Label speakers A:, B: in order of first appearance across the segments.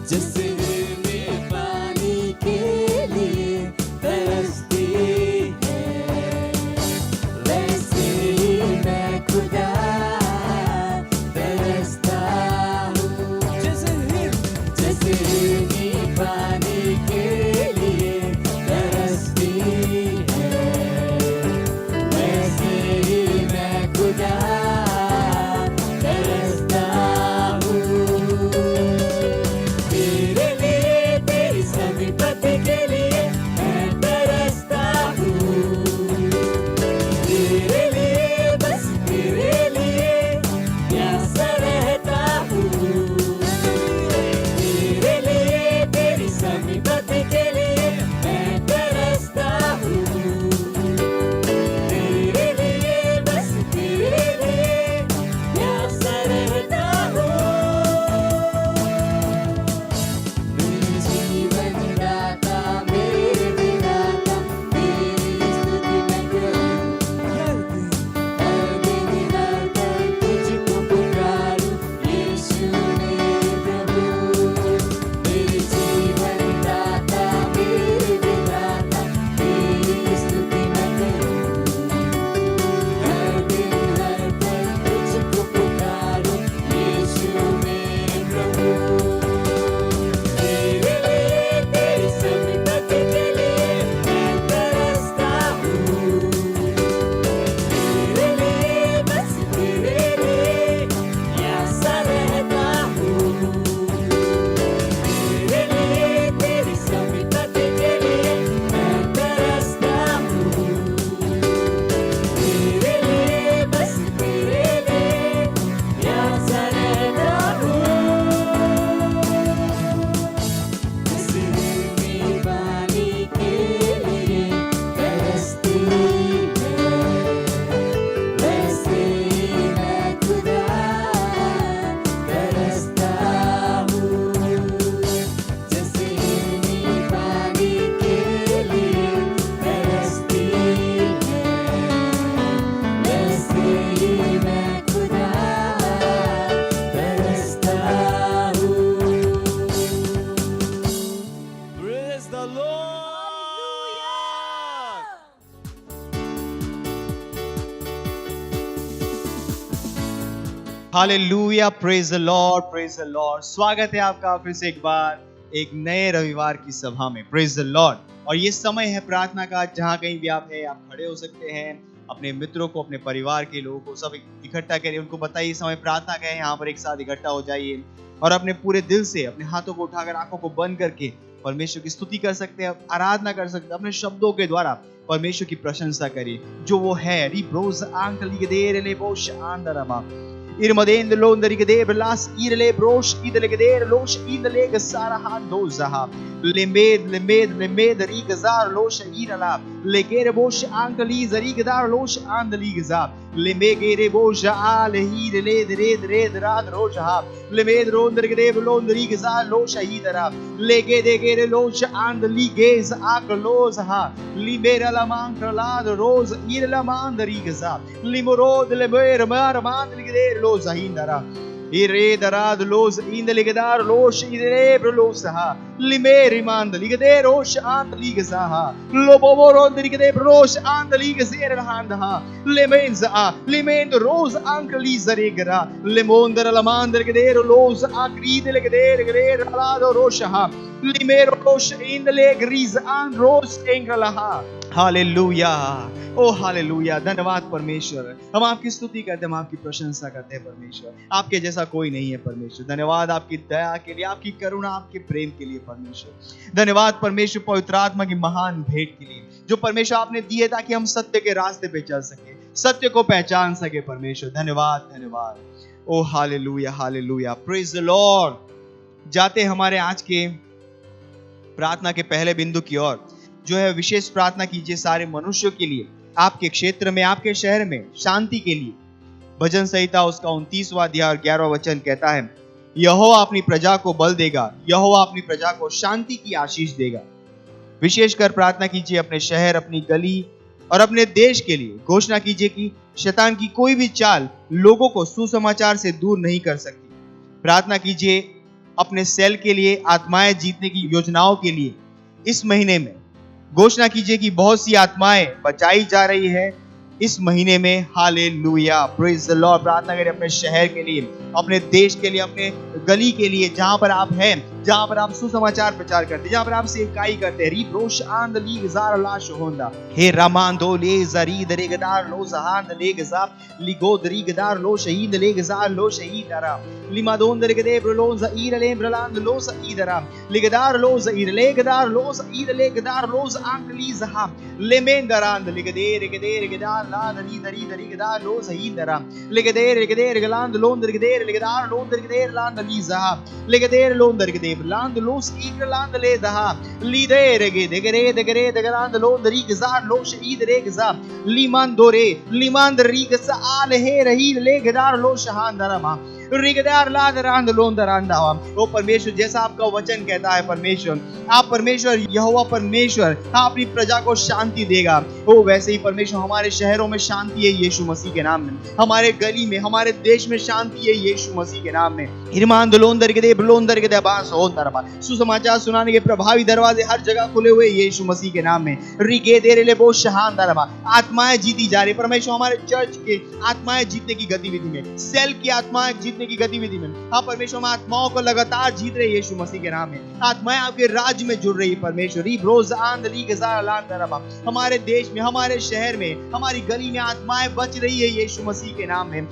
A: जैसे में पानी के लिए तरसती है, वैसे ही मैं खुदा तरसता हूँ। जैसे ही पानी के लिए तरसती है, वैसे ही मैं खुदा तरसता हूँ। तेरे लिए, तेरी समीपति के लिए मैं तरसता हूँ। तेरे लिए, बस तेरे लिए प्यासा रहता हूँ। तेरे लिए, तेरी समीपति के लिए मैं तरसता हूँ। तेरे लिए, बस तेरे लिए प्यासा रहता हूँ। मेरे जीवन दाता, मेरे विधाता, तेरी स्तुति मैं करूँ। हर दिन हर पल तुझको पुकारूं, यीशु मेरे प्रभु। मेरे जीवन दाता, मेरे विधाता, तेरी स्तुति मैं करूँ। हर दिन हर पल तुझको पुकारूं, यीशु मेरे प्रभु। तेरे लिए, तेरी समीपति के लिए मैं तरसता हूँ। तेरे लिए, बस तेरे लिए प्यासा रहता हूँ। तेरे लिए, तेरी समीपति के लिए मैं तरसता हूँ। तेरे लिए, बस तेरे लिए प्यासा रहता हूँ। जैसे में पानी के लिए तरसती है, वैसे ही मैं खुदा तरसता हूँ। जैसे में पानी के लिए तरसती है, वैसे ही मैं खुदा तरसता हूँ।
B: Praise the Lord. Hallelujah, praise the Lord, praise the Lord. स्वागत है आपका फिर से एक बार एक नए रविवार की सभा में। Praise the Lord. और ये समय है प्रार्थना का। जहाँ कहीं भी आप हैं, आप खड़े हो सकते हैं। अपने मित्रों को, अपने परिवार के लोगों को सब इकट्ठा करिए, उनको बताइए समय प्रार्थना का है, यहाँ पर एक साथ इकट्ठा हो जाइए और अपने पूरे दिल से अपने हाथों को उठाकर, आंखों को बंद करके परमेश्वर की स्तुति कर सकते हैं, आराधना कर सकते हैं। अपने शब्दों के द्वारा परमेश्वर की प्रशंसा करिए जो वो है। रिब्रोज आंकली देर ले बोश आंदरमा Irmadende londari gede belas irele brosh idele gede losh idele gasara handozaha lemed rigazar losh irala legere bosh ankali zarigadar losh andali gaza lemegere bosha alehire dre drad rojaha lemed londari gede londari gazar losh idara legede gere losh andali gez aklozaha libera la mankra la rose irela mandari gaza limorod lemer mar mandali gede Zahindara Ire darad los indeligedar los idebro los ha limeri mand ligede rosh and ligazaha lobovoron ligede rosh and ligazer hand ha lemenza limend rose ankli zarigara lemondra la mandra gede los agride ligede gede alado rosh ha limero rosh indele gris and rose engalaha hallelujah, ओ hallelujah. धन्यवाद परमेश्वर। हम आपकी स्तुति करते हैं, हम आपकी प्रशंसा करते हैं परमेश्वर। आपके जैसा कोई नहीं है परमेश्वर। धन्यवाद आपकी दया के लिए, आपकी करुणा, आपके प्रेम के लिए परमेश्वर। धन्यवाद परमेश्वर पवित्र आत्मा की महान भेंट के लिए जो परमेश्वर आपने दी है ताकि हम सत्य के रास्ते पे चल सके, सत्य को पहचान सके परमेश्वर। धन्यवाद धन्यवाद, oh hallelujah hallelujah, praise the Lord. जाते हमारे आज के प्रार्थना के पहले बिंदु की ओर, जो है विशेष प्रार्थना कीजिए सारे मनुष्यों के लिए, आपके क्षेत्र में, आपके शहर में शांति के लिए। भजन संहिता उसका 29वां अध्याय और 11वां वचन कहता है, यहोवा अपनी प्रजा को बल देगा, यहोवा अपनी प्रजा को शांति की आशीष देगा। विशेषकर प्रार्थना कीजिए अपने शहर, अपनी गली और अपने देश के लिए। घोषणा कीजिए कि शैतान की कोई भी चाल लोगों को सुसमाचार से दूर नहीं कर सकती। प्रार्थना कीजिए अपने सेल के लिए, आत्माएं जीतने की योजनाओं के लिए इस महीने में घोषणा कीजिए कि बहुत सी आत्माएं बचाई जा रही है इस महीने में। Hallelujah, praise the Lord. प्रार्थना करें अपने शहर के लिए, अपने देश के लिए, अपने गली के लिए, जहां पर आप हैं, जहां पर आप सुसमाचार प्रचार करते हैं, जहां पर आप सेवकाई करते हैं। रीब्रोश आंद ली जार लाश होंदा हे रामांदो ले जरी दरे गदार लो जहान ले गजा लिगो दरी गदार लो शहीद ले गजार लो शहीद अरा लिमादोन दरे गदे ब्रलो ज़ईर ले ब्रलांद लो सईद अरा लिगदार लो ज़ईर ले गदार लो सईद ले गदार लो आंक ली जहा लेमेंदरांद लिगदे गदे गदार ला दरी दरी दरी गदार लो सईद अरा लिगदे गलांद लोन दरे गदे लिगदार लोन दरे गदे लांद ली जहा लिगदे लोन दरे गदे लांद लोस इग्रलांद ले दहा लीदे रेगे दगरे दगरांद लोन दरी गजार लो शहीद रे गजा लीमान दोरे लीमान दरी गसा आल हे रही ले गदार लो शहान दरमा रिगदार लाद रांद लोन दरांदा। ओ परमेश्वर, जैसा आपका वचन कहता है परमेश्वर, आप परमेश्वर यहोवा परमेश्वर अपनी प्रजा को शांति देगा। ओ वैसे ही परमेश्वर हमारे शहरों में शांति है यीशु मसीह के नाम में, हमारे गली में, हमारे देश में शांति है यीशु मसीह के नाम में। हिरमान दलोन दरगदे ब्लोन दरगदे बास होन दरबा सुसमाचार सुनाने के प्रभावी दरवाजे हर जगह खुले हुए यीशु मसीह के नाम में। रिगे देरे ले बो शहान दरबा आत्माएं जीती जा रही। परमेश्वर हमारे चर्च के आत्माएं जीतने की गतिविधि में, सेल की आत्माएं की गतिविधि में, हाँ परमेश्वर, हम आत्माओं को लगातार जीत रहे यीशु मसीह के नाम में। आत्माएं आपके राज्य में जुड़ रही परमेश्वर। हमारे देश में, हमारे शहर में, हमारी गली में आत्माएं बच रही है यीशु मसीह के नाम में।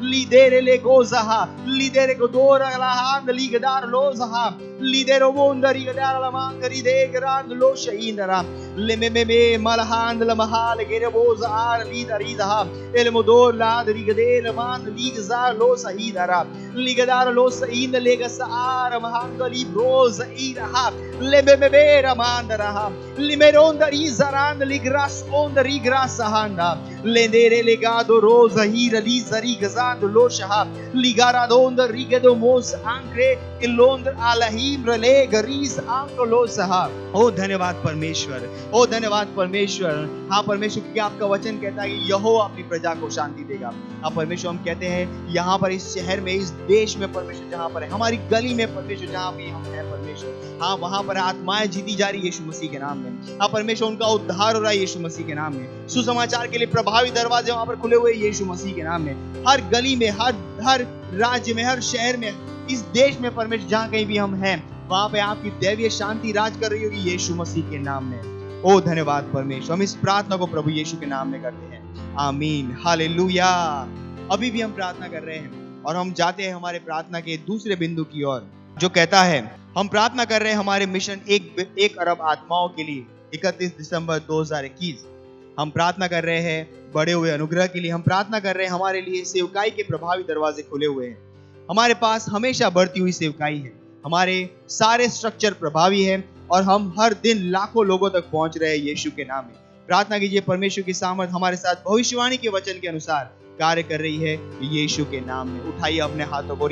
B: lidere le gozaha lidere godora la hand ligadar lozaha lidero mondari gadar la mangari de grand lo shaindara le meme malhand la mahal gere boza ar lidari daha el modor la ligade la man ligza lo sahidara ligadar lo sain le gasar mahangari broza iraha le meme ramandara limerondari zarand ligras ondari grasahanda lendere legado rosa hira lizari gazando lo shahab ligara donda rigado mos ankre ilondr alahim rele garis anko lo sahab। ओ धन्यवाद परमेश्वर, ओ धन्यवाद परमेश्वर। हाँ परमेश्वर, क्योंकि आपका वचन कहता है कि यहोवा अपनी प्रजा को शांति देगा। हाँ परमेश्वर, हम कहते हैं यहाँ पर, इस शहर में, इस देश में परमेश्वर, जहाँ पर है, हमारी गली में परमेश्वर, जहाँ भी हम हैं परमेश्वर, हाँ वहाँ पर आत्माएं जीती जा रही है यीशु मसीह के नाम में। हाँ परमेश्वर, उनका उद्धार हो रहा है यीशु मसीह के नाम में। सुसमाचार के लिए प्रभावी दरवाजे वहाँ पर खुले हुए यीशु मसीह के नाम में। हर गली में, हर राज्य में, हर शहर में, इस देश में परमेश्वर, जहाँ कहीं भी हम हैं, वहां पे आपकी दैवीय शांति राज कर रही होगी यीशु मसीह के नाम में। ओ धन्यवाद परमेश्वर। हम इस प्रार्थना को प्रभु यीशु के नाम में करते हैं, आमीन, हालेलुया। अभी भी हम प्रार्थना कर रहे हैं और हम जाते हैं हमारे प्रार्थना के दूसरे बिंदु की ओर, जो कहता है, हम प्रार्थना कर रहे हैं हमारे मिशन 1 अरब आत्माओं के लिए 31 दिसंबर 2021। हम प्रार्थना कर रहे हैं बड़े हुए अनुग्रह के लिए। हम प्रार्थना कर रहे हैं हमारे लिए सेवकाई के प्रभावी दरवाजे खुले हुए हैं। हमारे पास हमेशा बढ़ती हुई सेवकाई है, हमारे सारे स्ट्रक्चर प्रभावी है और हम हर दिन लाखों लोगों तक पहुंच रहे हैं यीशु के नाम में। प्रार्थना कीजिए, परमेश्वर की सामर्थ हमारे साथ भविष्यवाणी के वचन के अनुसार कार्य कर रही है यीशु के नाम में। उठाइए अपने हाथों को।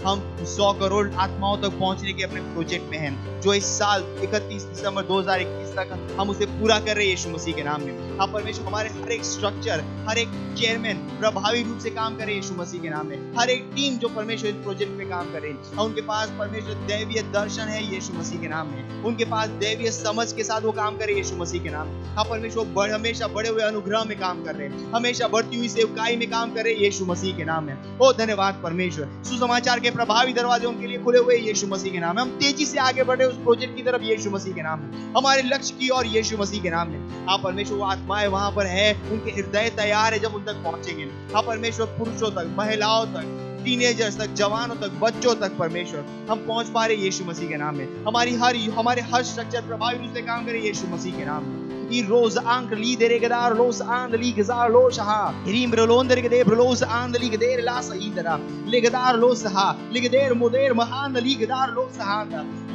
B: हम 100 करोड़ आत्माओं तक पहुंचने के अपने प्रोजेक्ट में हैं, जो इस साल 31 दिसंबर 2021 तक हम उसे पूरा कर रहे हैं यीशु मसीह के नाम में। हाँ परमेश्वर, हमारे हर एक स्ट्रक्चर, हर एक चेयरमैन प्रभावी रूप से काम करे यीशु मसीह के नाम में। हर एक टीम जो परमेश्वर इस प्रोजेक्ट पे काम करे, उनके पास परमेश्वर दैवीय दर्शन है यीशु मसीह के नाम में। उनके पास दैवीय समझ के साथ वो काम करे यीशु मसीह के नाम। हाँ परमेश्वर, हमेशा बड़े हुए अनुग्रह में काम कर रहे हैं, हमेशा बढ़ती हुई सेवकाई में काम कर रहे हैं यीशु मसीह के नाम में। ओ धन्यवाद परमेश्वर। सुसमाचार के प्रभावी दरवाजे उनके लिए खुले हुए यीशु मसीह के नाम में। हम तेजी से आगे बढ़े उस प्रोजेक्ट की तरफ यीशु मसीह के नाम में, हमारे लक्ष्य की और यीशु मसीह के नाम में। हाँ परमेश्वर, वो आत्माएं वहां पर है, उनके हृदय तैयार है जब उन तक पहुंचेंगे। हाँ परमेश्वर, पुरुषों तक, महिलाओं तक, टीनेजर्स तक, जवानों तक, बच्चों तक परमेश्वर, हम पहुंच पा रहे यीशु मसीह के नाम में। हमारे हर स्ट्रक्चर प्रभावी रूप से काम करे यीशु मसीह के नाम में। i rosa anche lidere che dar los andeli che za los ha rimbro londere che de los andeli che de la saidera le che dar los ha le che der moder mahan li che dar los ha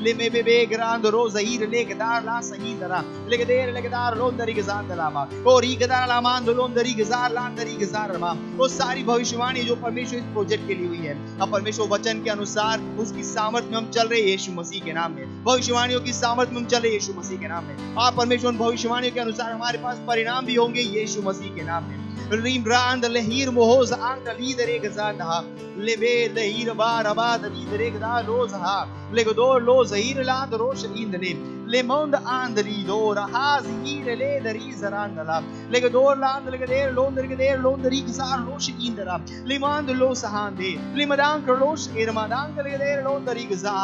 B: le me bebe grande rosa ir le che dar la saidera le che dar londere che za la और ही गदार लामान लोंदरी गजार लांदरी गजार रमा वो सारी भविष्यवाणी जो परमेश्वर इस project के लिए हुई है, अब परमेश्वर वचन के अनुसार उसकी सामर्थ में हम चल रहे हैं यीशु मसीह के नाम में। भविष्यवाणियों की सामर्थ में हम चल रहे हैं यीशु मसीह के नाम में। आप परमेश्वर भविष्यवाणियों के अनुसार हमारे पास परिणाम भी होंगे यीशु मसीह के नाम में। रीम रांद लहीर मोहोज आंक लीदर एक ज़ादा लेबे लहीर बार आबाद लीदर एक दा रोज हा लेगदोर लो zahir लाद रोश इंदले लेमोंद आंदली दो रहा zahir ले दरी जरांदला लेगदोर लांद लेगदेर लोंदरी किसार रोश इंदला लिमांद लो सहांदे लिमदांक रोश इरमादांक लेगदेर लोंदरी गजा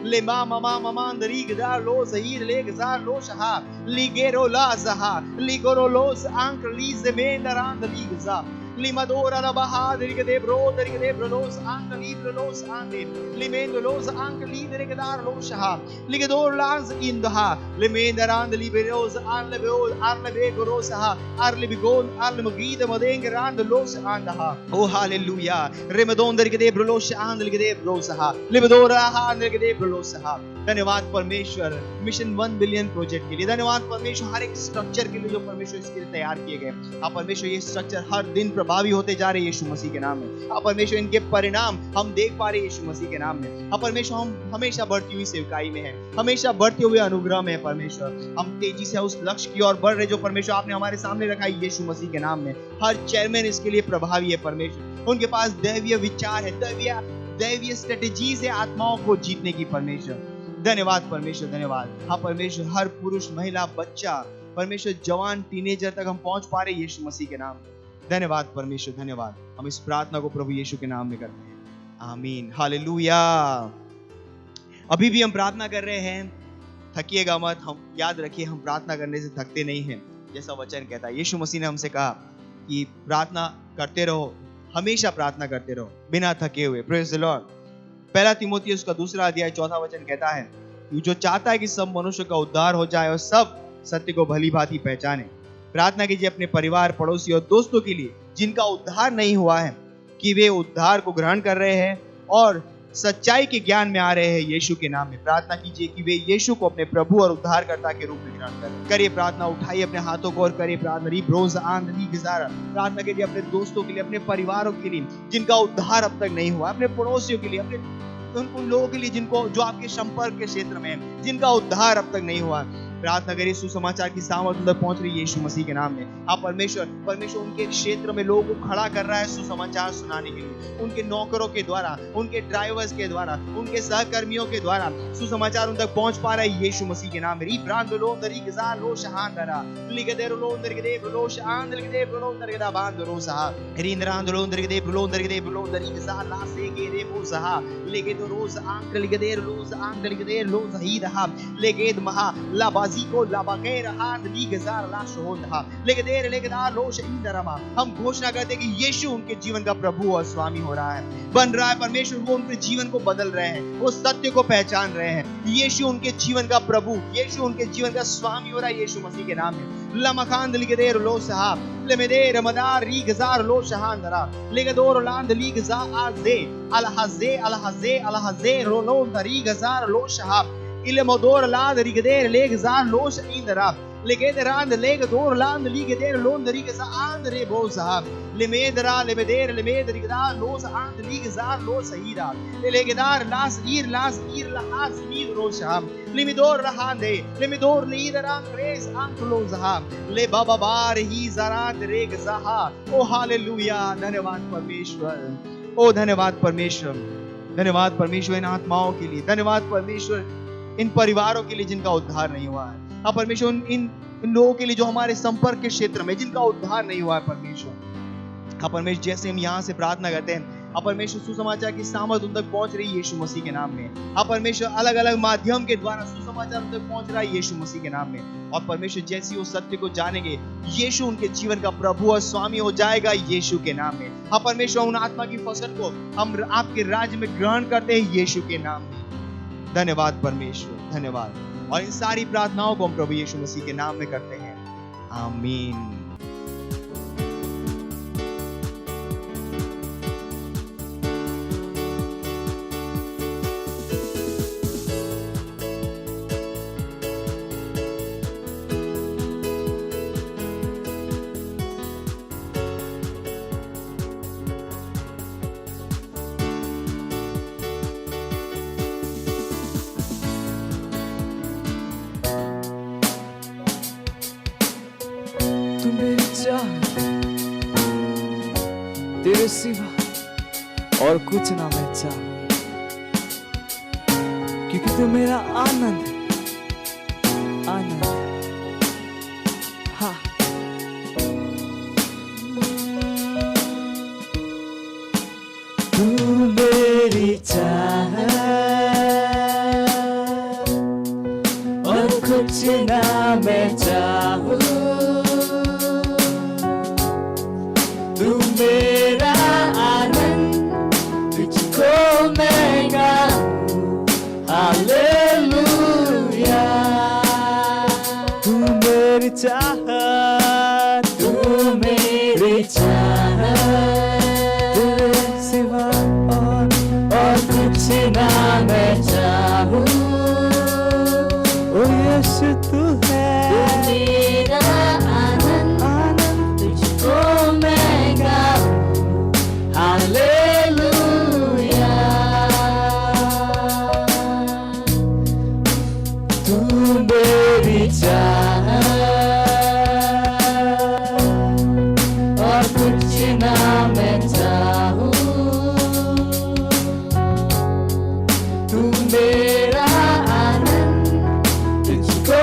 B: लेमा ममा ममांदरी गदा लो zahir ले गजार लो शहा लिगेरो ला जहा लिगोरो लोस आंक ली Germain दरांद Liga, Limadora la Bahadriga de Broderiga de Brolos, Anka Libros, Ande, Limendolos, Anka Lideriga Losha, Ligador Lans in the Ha, Limendaran the Liberos, Arlebol, Arlebegorosa, Arlebigon, Arlemagida, Madengaran, the Los and the Ha. Oh, hallelujah. Remadon the Rigade Brolos and the Rigade Brosaha, Libadora and the Rigade Brosaha. धन्यवाद परमेश्वर mission 1 billion project के लिए, धन्यवाद परमेश्वर हर एक structure के लिए जो परमेश्वर इसके लिए तैयार किए गए। आप परमेश्वर ये स्ट्रक्चर हर दिन प्रभावी होते जा रहे हैं यीशु मसीह के नाम में। आप परमेश्वर इनके परिणाम हम देख पा रहे हैं यीशु मसीह के नाम में। आप परमेश्वर हम हमेशा बढ़ती हुई सेवकाई में है, हमेशा बढ़ते हुए अनुग्रह में है परमेश्वर। हम तेजी से उस लक्ष्य की ओर बढ़ रहे जो परमेश्वर आपने हमारे सामने रखा है यीशु मसीह के नाम में। हर चेयरमैन इसके लिए प्रभावी है परमेश्वर, उनके पास दैवीय विचार है, दैवीय स्ट्रेटेजीज है आत्माओं को जीतने की परमेश्वर। धन्यवाद परमेश्वर, धन्यवाद। हाँ परमेश्वर हर पुरुष महिला बच्चा परमेश्वर जवान टीनेजर तक हम पहुंच पा रहे यीशु मसीह के नाम में। धन्यवाद परमेश्वर, धन्यवाद। हम इस प्रार्थना को प्रभु यीशु के नाम में करते हैं, आमीन, हालेलुया। अभी भी हम प्रार्थना कर रहे हैं, थकिएगा मत। हम याद रखिए हम प्रार्थना करने से थकते नहीं हैं, जैसा वचन कहता है। यीशु मसीह ने हमसे कहा कि प्रार्थना करते रहो, हमेशा प्रार्थना करते रहो बिना थके हुए। Praise the Lord. पहला तीमुथियुस का 2 अध्याय 4 वचन कहता है कि जो चाहता है कि सब मनुष्य का उद्धार हो जाए और सब सत्य को भली भांति पहचाने। प्रार्थना कीजिए अपने परिवार, पड़ोसी और दोस्तों के लिए जिनका उद्धार नहीं हुआ है, कि वे उद्धार को ग्रहण कर रहे हैं और सच्चाई के ज्ञान में आ रहे हैं यीशु के नाम में। प्रार्थना कीजिए कि वे यीशु को अपने प्रभु और उद्धारकर्ता के रूप में ग्रहण करें। करिए प्रार्थना, उठाइए अपने हाथों को और करिए प्रार्थना। रीब्रोज आंधली गुजारा प्रार्थना कीजिए अपने दोस्तों के लिए, अपने परिवारों के लिए जिनका उद्धार अब तक नहीं हुआ, अपने पड़ोसियों के लिए, अपने उन लोगों के लिए जिनको जो आपके संपर्क के क्षेत्र में है, जिनका उद्धार अब तक नहीं हुआ। प्रार्थना करिए सुसमाचार की सामर्थ उन तक पहुंच रही है यीशु मसीह के नाम में। आप परमेश्वर उनके क्षेत्र में लोगों को खड़ा कर रहा है सुसमाचार सुनाने के लिए। उनके नौकरों के द्वारा, उनके ड्राइवर्स के द्वारा, उनके सहकर्मियों के द्वारा सुसमाचार उन तक पहुंच पा रहा है यीशु मसीह के नाम में। री ब्रांड लो दरी गजा लो शहान दरा लिगदेर लो दरी गदे लो शहान लिगदे लो दरी गदा बांध रो सहा री नरांद लो दरी गदे लो दरी गजा ला से के रे बो सहा लेगे तो रोज आंक लिगदेर रोज आंक लिगदेर लो सही रहा लेगेद महा ला को लाबाकेर हान ली गजार ला शोधा लेगदेर लेगदा लो शहीदरमा। हम घोषणा करते हैं कि यीशु उनके जीवन का प्रभु और स्वामी हो रहा है, बन रहा है। परमेश्वर वो उनके जीवन को बदल रहे हैं, वो सत्य को पहचान रहे हैं। यीशु उनके जीवन का प्रभु, यीशु उनके जीवन का स्वामी हो रहा है यीशु मसीह के नाम में। लमखांद लिगदेर लो सहा लेमेदेर मदार री गजार लो शहांदरा लेगदोर लांद ली गजा आजे अलहजे रोलो दरी गजार लो शहा इले मोदोर लांद रिगदेर लेग जार लोश इंदरा लेगेदरांद लेग दोर लांद लिगदेर लोन दरी गजा आंद रे बो साहब लेमेदरा लेमेदेर लेमेदरिगदा लोस आंद लिग जार लो सहीरा लेगेदार लास ईर लास नीद रो साहब लिमिदोर रहांदे लिमिदोर लीदरा क्रेस आंक लो साहब ले बाबा बार ही जरात रे गजा। ओ हालेलुया। धन्यवाद परमेश्वर, ओ धन्यवाद परमेश्वर, धन्यवाद परमेश्वर इन आत्माओं के लिए, धन्यवाद परमेश्वर इन परिवारों के लिए जिनका उद्धार नहीं हुआ है। अब परमेश्वर इन लोगों के लिए जो हमारे संपर्क के क्षेत्र में जिनका उद्धार नहीं हुआ है परमेश्वर। हाँ परमेश्वर, जैसे हम यहाँ से प्रार्थना करते हैं, अब परमेश्वर सुसमाचार की सामर्थ उन तक पहुंच रही है यीशु मसीह के नाम में। अब परमेश्वर अलग अलग माध्यम के द्वारा सुसमाचार उन तक पहुंच रहा है यीशु मसीह के नाम में। और परमेश्वर जैसे वो सत्य को जानेंगे, यीशु उनके जीवन का प्रभु और स्वामी हो जाएगा यीशु के नाम में। हाँ परमेश्वर, उन आत्मा की फसल को हम आपके राज्य में ग्रहण करते हैं यीशु के नाम में। धन्यवाद परमेश्वर, धन्यवाद। और इन सारी प्रार्थनाओं को हम प्रभु यीशु मसीह के नाम में करते हैं, आमीन।
C: तू मेरी चाह, तेरे सिवा और कुछ ना मैं चाह, क्योंकि तू मेरा आनंद है, आनंद हाँ। तू मेरी चाह और कुछ ना मैं चाहूं, तू मेरा आनंद, तुझको मैं गाऊं हालेलुया। तू मेरी चाहत, तू मेरी चाहत, तेरे सिवा और कुछ ना मैं चाहूं। ओ यीशु तू है
A: मेरा आनंद,
C: आनंद,
A: तुझको मैं गाऊं हालेलुया।
C: तू मेरी चाहत
A: और कुछ ना मैं चाहूं,
C: तू मेरा
A: आनंद, तुझको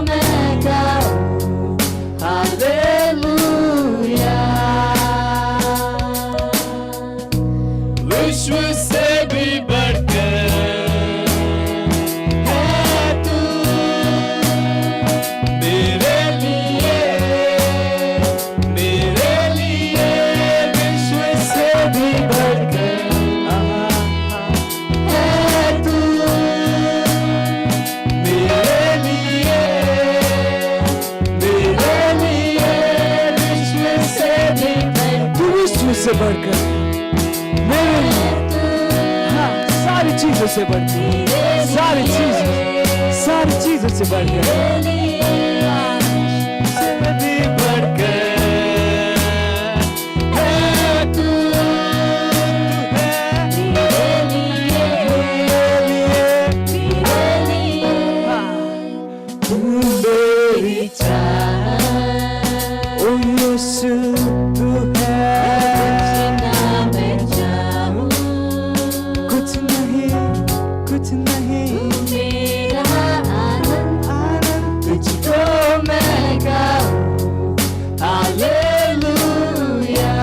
A: मैं गाऊं हालेलुया।
C: विश्व से भी बढ़कर है तू मेरे लिए, मेरे लिए विश्व से भी बढ़कर है तू मेरे लिए, मेरे लिए विश्व से भी बढ़कर, तू विश्व से बढ़कर मेरे लिए, हाँ सारी चीजों से बढ़कर, सारी चीजों से बढ़कर, से भी बढ़कर है तू, है मेरे लिए, हाँ तू मेरी चाह, ओ यीशु तू है,
A: मैं चाहूं,
C: कुछ नहीं
A: मेरा आनंद,
C: आनंद,
A: तुझको मैं गाऊं हालेलुया।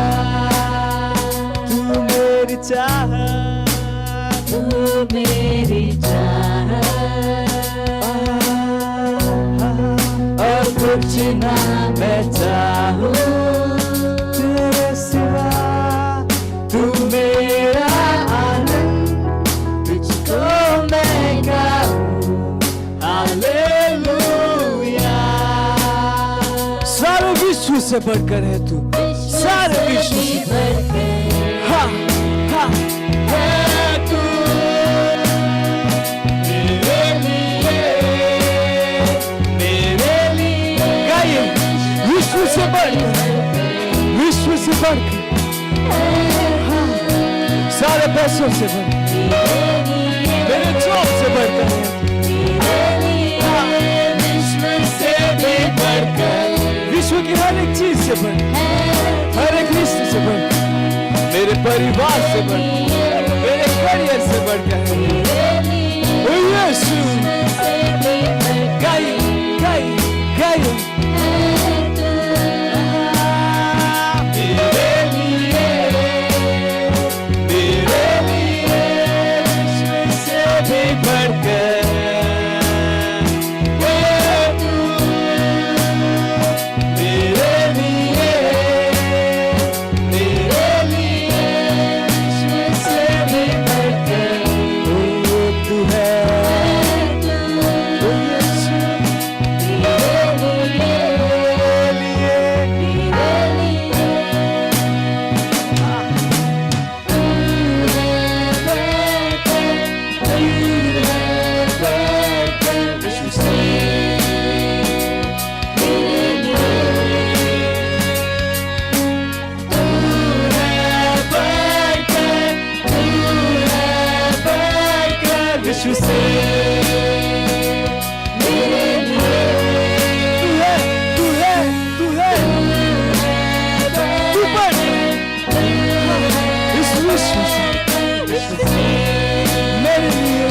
C: तू मेरी चाह,
A: तू मेरी चाह
C: और कुछ ना मैं चाहूं, तेरे सिवा तू मेरा आनंद,
A: तुझको मैं गाऊं
C: हालेलुया। सारे विश्व से बढ़कर है तू, सारे विश्व से
A: बढ़कर
C: हाँ हाँ है तू मेरे लिए, मेरे लिए गाइए विश्व से बढ़कर, विश्व से बढ़कर हाँ, सारे पैसों से बढ़कर, मेरे जॉब से बढ़कर हाँ, विश्व से भी बढ़कर, विश्व की हर एक चीज से बढ़कर, हर एक रिश्ते से बढ़कर, मेरे परिवार से बढ़कर, मेरे करियर से बढ़कर ओ यीशु गाइए गाइए गाइए मेरे लिए विश्व से भी बढ़कर है तू, मेरे लिए विश्व से भी बढ़कर तू है यीशु से मेरे लिए तू है तू बढ़ इस विश्व से मेरे लिए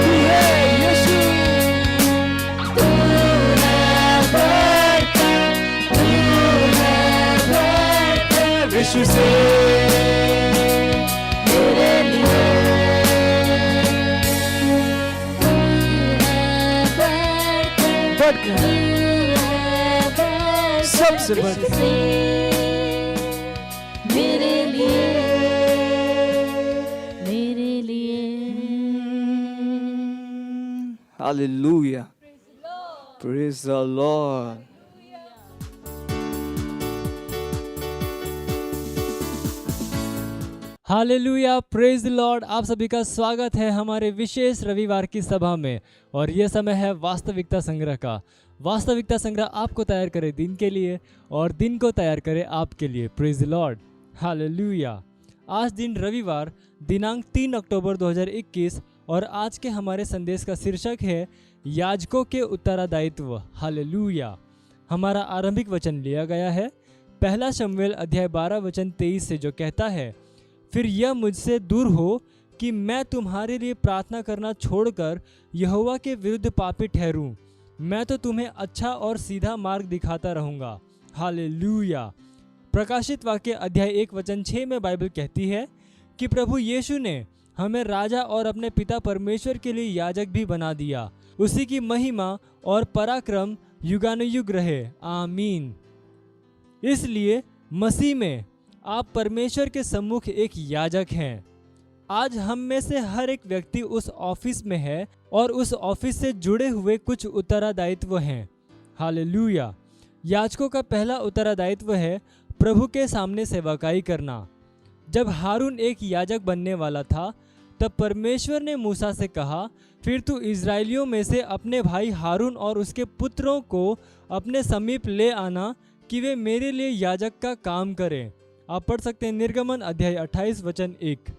C: तू है यीशु यीशु से मेरे लिए बढ़कर सबसे बढ़कर
A: मेरे लिए
C: Hallelujah. Praise the Lord.
D: Hallelujah, praise the Lord. आप सभी का स्वागत है हमारे विशेष रविवार की सभा में। और ये समय है वास्तविकता संग्रह का। वास्तविकता संग्रह आपको तैयार करे दिन के लिए और दिन को तैयार करे आपके लिए। Praise the Lord, hallelujah. आज दिन रविवार दिनांक 3 अक्टूबर 2021 और आज के हमारे संदेश का शीर्षक है याजकों के उत्तरदायित्व। हालेलुया। हमारा आरंभिक वचन लिया गया है पहला शमूएल अध्याय 12 वचन 23 से, जो कहता है, फिर यह मुझसे दूर हो कि मैं तुम्हारे लिए प्रार्थना करना छोड़कर यहोवा के विरुद्ध पापी ठहरूं। मैं तो तुम्हें अच्छा और सीधा मार्ग दिखाता रहूँगा। हालेलुया। प्रकाशित वाक्य अध्याय 1 वचन 6 में बाइबल कहती है कि प्रभु यीशु ने हमें राजा और अपने पिता परमेश्वर के लिए याजक भी बना दिया। उसी की महिमा और पराक्रम युगानुयुग रहे। आमीन। इसलिए मसीह में आप परमेश्वर के सम्मुख एक याजक हैं। आज हम में से हर एक व्यक्ति उस ऑफिस में है और उस ऑफिस से जुड़े हुए कुछ उत्तरदायित्व हैं। हालेलुया। याजकों का पहला उत्तरदायित्व है प्रभु के सामने सेवकाई करना। जब हारून एक याजक बनने वाला था तब परमेश्वर ने मूसा से कहा, फिर तू इजरायलियों में से अपने भाई हारून और उसके पुत्रों को अपने समीप ले आना कि वे मेरे लिए याजक का काम करें। आप पढ़ सकते हैं निर्गमन अध्याय 28 वचन 1।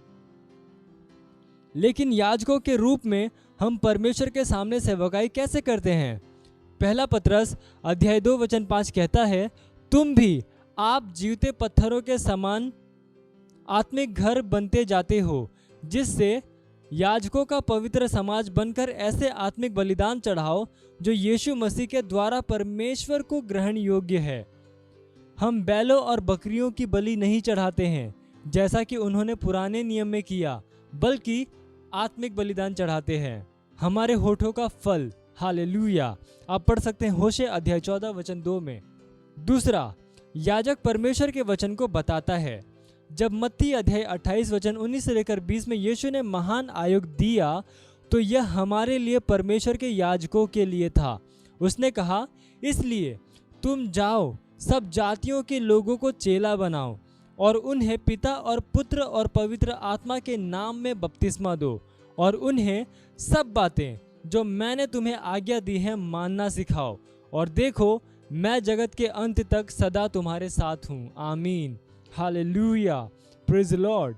D: लेकिन याजकों के रूप में हम परमेश्वर के सामने सेवकाई कैसे करते हैं? पहला पतरस अध्याय 2 वचन 5 कहता है, तुम भी आप जीवते पत्थरों के समान आत्मिक घर बनते जाते हो, जिससे याजकों का पवित्र समाज बनकर ऐसे आत्मिक बलिदान चढ़ाओ जो यीशु मसीह के द्वारा परमेश्वर को ग्रहण योग्य है। हम बैलों और बकरियों की बलि नहीं चढ़ाते हैं जैसा कि उन्होंने पुराने नियम में किया, बल्कि आत्मिक बलिदान चढ़ाते हैं। हमारे होठों का फल। हालेलुया। आप पढ़ सकते हैं होशे अध्याय 14 वचन 2 में। दूसरा, याजक परमेश्वर के वचन को बताता है। जब मत्ती अध्याय 28 वचन 19 से लेकर 20 में यीशु ने महान आयोग दिया तो यह हमारे लिए परमेश्वर के याजकों के लिए था। उसने कहा, इसलिए तुम जाओ, सब जातियों के लोगों को चेला बनाओ और उन्हें पिता और पुत्र और पवित्र आत्मा के नाम में बपतिस्मा दो और उन्हें सब बातें जो मैंने तुम्हें आज्ञा दी है मानना सिखाओ, और देखो मैं जगत के अंत तक सदा तुम्हारे साथ हूँ। आमीन। हालेलुया। Praise the Lord.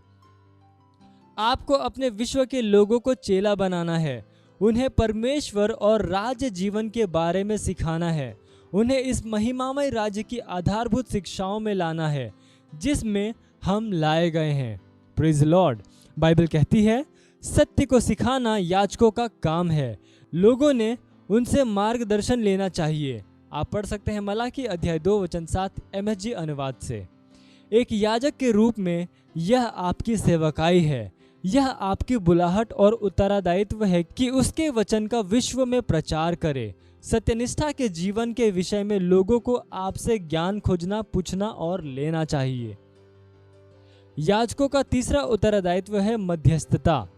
D: आपको अपने विश्व के लोगों को चेला बनाना है। उन्हें परमेश्वर और राज्य जीवन के बारे में सिखाना है। उन्हें इस महिमामय राज्य की आधारभूत शिक्षाओं में लाना है जिसमें हम लाए गए हैं। Praise the Lord. बाइबल कहती है, सत्य को सिखाना याजकों का काम है। लोगों ने उनसे मार्गदर्शन लेना चाहिए। आप पढ़ सकते हैं मलाकी अध्याय 2 वचन 7 MSG अनुवाद से। एक याजक के रूप में यह आपकी सेवकाई है। यह आपकी बुलाहट और उत्तरदायित्व है कि उसके वचन का विश्व में प्रचार करे। सत्यनिष्ठा के जीवन के विषय में लोगों को आपसे ज्ञान खोजना, पूछना और लेना चाहिए। याजकों का तीसरा उत्तरदायित्व है मध्यस्थता।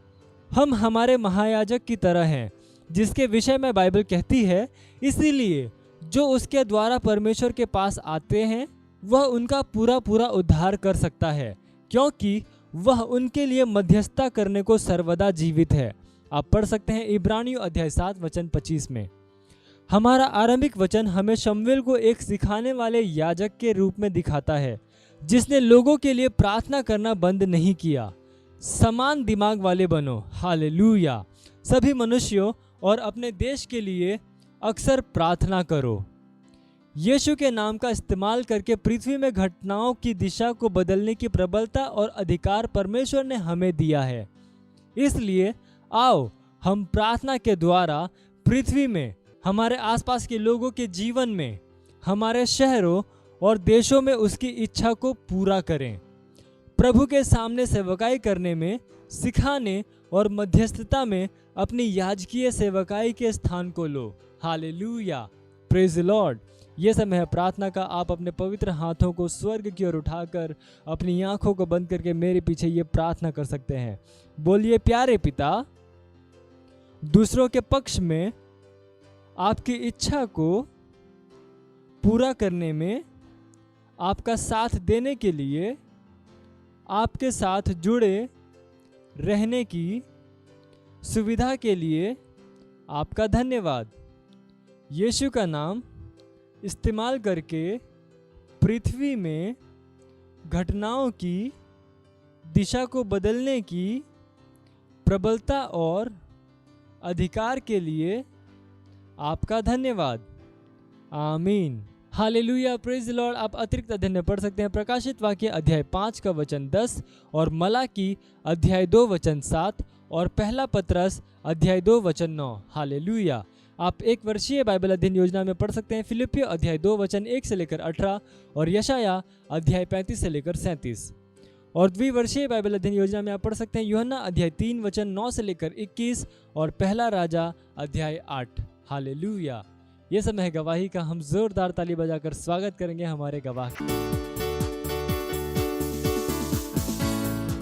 D: हम हमारे महायाजक की तरह हैं जिसके विषय में बाइबल कहती है, इसीलिए जो उसके द्वारा परमेश्वर के पास आते हैं वह उनका पूरा पूरा उद्धार कर सकता है, क्योंकि वह उनके लिए मध्यस्थता करने को सर्वदा जीवित है। आप पढ़ सकते हैं इब्रानियों अध्याय 7 वचन 25 में। हमारा आरंभिक वचन हमें शमूएल को एक सिखाने वाले याजक के रूप में दिखाता है जिसने लोगों के लिए प्रार्थना करना बंद नहीं किया। समान दिमाग वाले बनो। हालेलुया। सभी मनुष्यों और अपने देश के लिए अक्सर प्रार्थना करो। यीशु के नाम का इस्तेमाल करके पृथ्वी में घटनाओं की दिशा को बदलने की प्रबलता और अधिकार परमेश्वर ने हमें दिया है। इसलिए आओ हम प्रार्थना के द्वारा पृथ्वी में, हमारे आसपास के लोगों के जीवन में, हमारे शहरों और देशों में उसकी इच्छा को पूरा करें। प्रभु के सामने सेवकाई करने में, सिखाने और मध्यस्थता में अपनी याजकीय सेवकाई के स्थान को लो। हालेलुया। Praise the Lord. ये समय है प्रार्थना का। आप अपने पवित्र हाथों को स्वर्ग की ओर उठाकर अपनी आंखों को बंद करके मेरे पीछे ये प्रार्थना कर सकते हैं। बोलिए, प्यारे पिता, दूसरों के पक्ष में आपकी इच्छा को पूरा करने में आपका साथ देने के लिए, आपके साथ जुड़े रहने की सुविधा के लिए आपका धन्यवाद। यीशु का नाम इस्तेमाल करके पृथ्वी में घटनाओं की दिशा को बदलने की प्रबलता और अधिकार के लिए आपका धन्यवाद। आमीन। हालेलुया। Praise the Lord. आप अतिरिक्त अध्ययन में पढ़ सकते हैं प्रकाशित वाक्य अध्याय 5 का वचन 10 और मलाकी अध्याय 2 वचन 7 और पहला पत्रस अध्याय 2 वचन 9। हालेलुया। आप एक वर्षीय बाइबल अध्ययन योजना में पढ़ सकते हैं फिलिपियो अध्याय 2 वचन 1 से लेकर 18 और यशाया अध्याय 35 से लेकर 37। और द्विवर्षीय बाइबल अध्ययन योजना में आप पढ़ सकते हैं यूहन्ना अध्याय 3 वचन 9 से लेकर 21 और पहला राजा अध्याय 8। हालेलुया। ये समय है गवाही का। हम जोरदार ताली बजाकर स्वागत करेंगे हमारे गवाह का।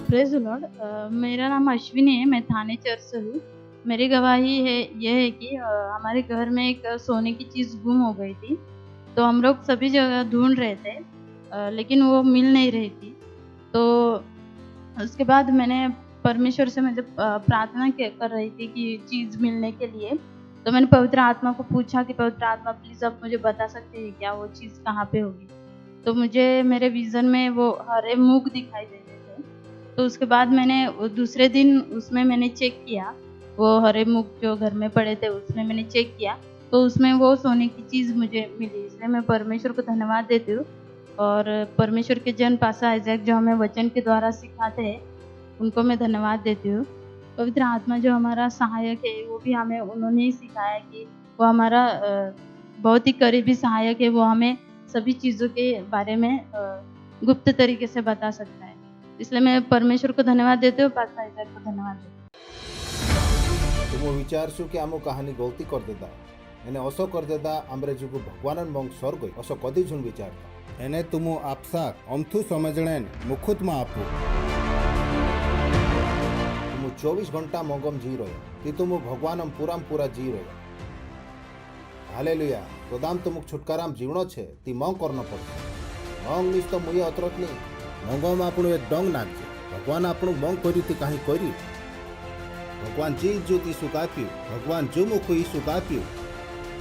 E: Praise the Lord. मेरा नाम अश्विनी है, मैं थाने चर्च से हूँ। मेरी गवाही है यह है कि हमारे घर में एक सोने की चीज़ गुम हो गई थी, तो हम लोग सभी जगह ढूंढ रहे थे, लेकिन वो मिल नहीं रही थी। तो उसके बाद मैंने परमेश्वर से प्रार्थना कर रही थी कि चीज़ मिलने के लिए। तो मैंने पवित्र आत्मा को पूछा कि पवित्र आत्मा प्लीज़ आप मुझे बता सकते हैं क्या वो चीज़ कहाँ पे होगी। तो मुझे मेरे विज़न में वो हरे मूंग दिखाई दे रहे थे। तो उसके बाद मैंने दूसरे दिन उसमें मैंने चेक किया, वो हरे मूंग जो घर में पड़े थे उसमें मैंने चेक किया, तो उसमें वो सोने की चीज़ मुझे मिली। इसलिए मैं परमेश्वर को धन्यवाद देती हूँ। और परमेश्वर के जन पासा आइजैक जो हमें वचन के द्वारा सिखाते हैं, उनको मैं धन्यवाद देती हूँ। पवित्र आत्मा जो हमारा सहायक है, वो भी हमें उन्होंने ही सिखाया कि वो हमारा बहुत ही करीबी सहायक है। वो हमें सभी चीज़ों के बारे में गुप्त तरीके से बता सकता है। इसलिए मैं परमेश्वर को धन्यवाद देती हूँ, पासा आइजैक को धन्यवाद देती हूँ।
F: तुम विचारसु कि आम कहानी गलती कर देता एने असो कर देता आमरे जुगु भगवान मंग स्वर्ग असो कदी झुन विचारता एने तुम आपसा अमथु समझणेन मुखुत मा आपु तुम 24 घंटा मंगम जी रहे कि तुम भगवान पूरा जी रहे। हालेलुया। गोदाम तुमक छुटकाराम जीवनो छे ती मंग करनो पड़े। मंग निस तो मुये अतरत नहीं मंगम आपनु एक डंग नागजे भगवान आपनु मंग करी ती काहे करी। भगवान जी ज्योति ईसु काप्यू भगवान जो मुख ईसु काप्यू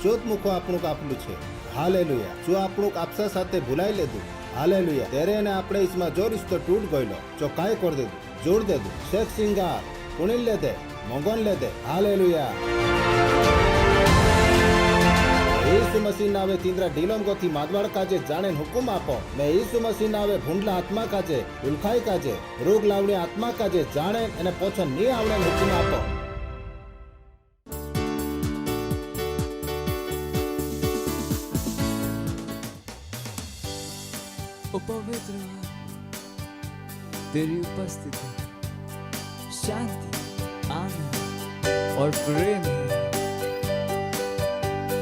F: जोत मुख आपणु कापलू छे। हालेलुया। जो आपणु आपसा साथे भुलाई ले दू। हालेलुया। तेरे ने आपणे इसमें जो रिश्तो टूट गयो जो काय कर दे जोड़ दे दू शेख सिंगार पुणिल ले दे मंगन ले दे। हालेलुया। यीशु मसीह नावे तींद्रा डीलम गति मादवाड़ काजे जाने हुकुम आपो। मैं यीशु मसीह नावे भूंडला आत्मा काजे उल्खाई काजे रोग लावणी आत्मा काजे जाने एने पोछन नी आवणे हुकुम आपो।
C: ओ पवित्र तेरी उपस्थिति शांति, आनंद और प्रेम है।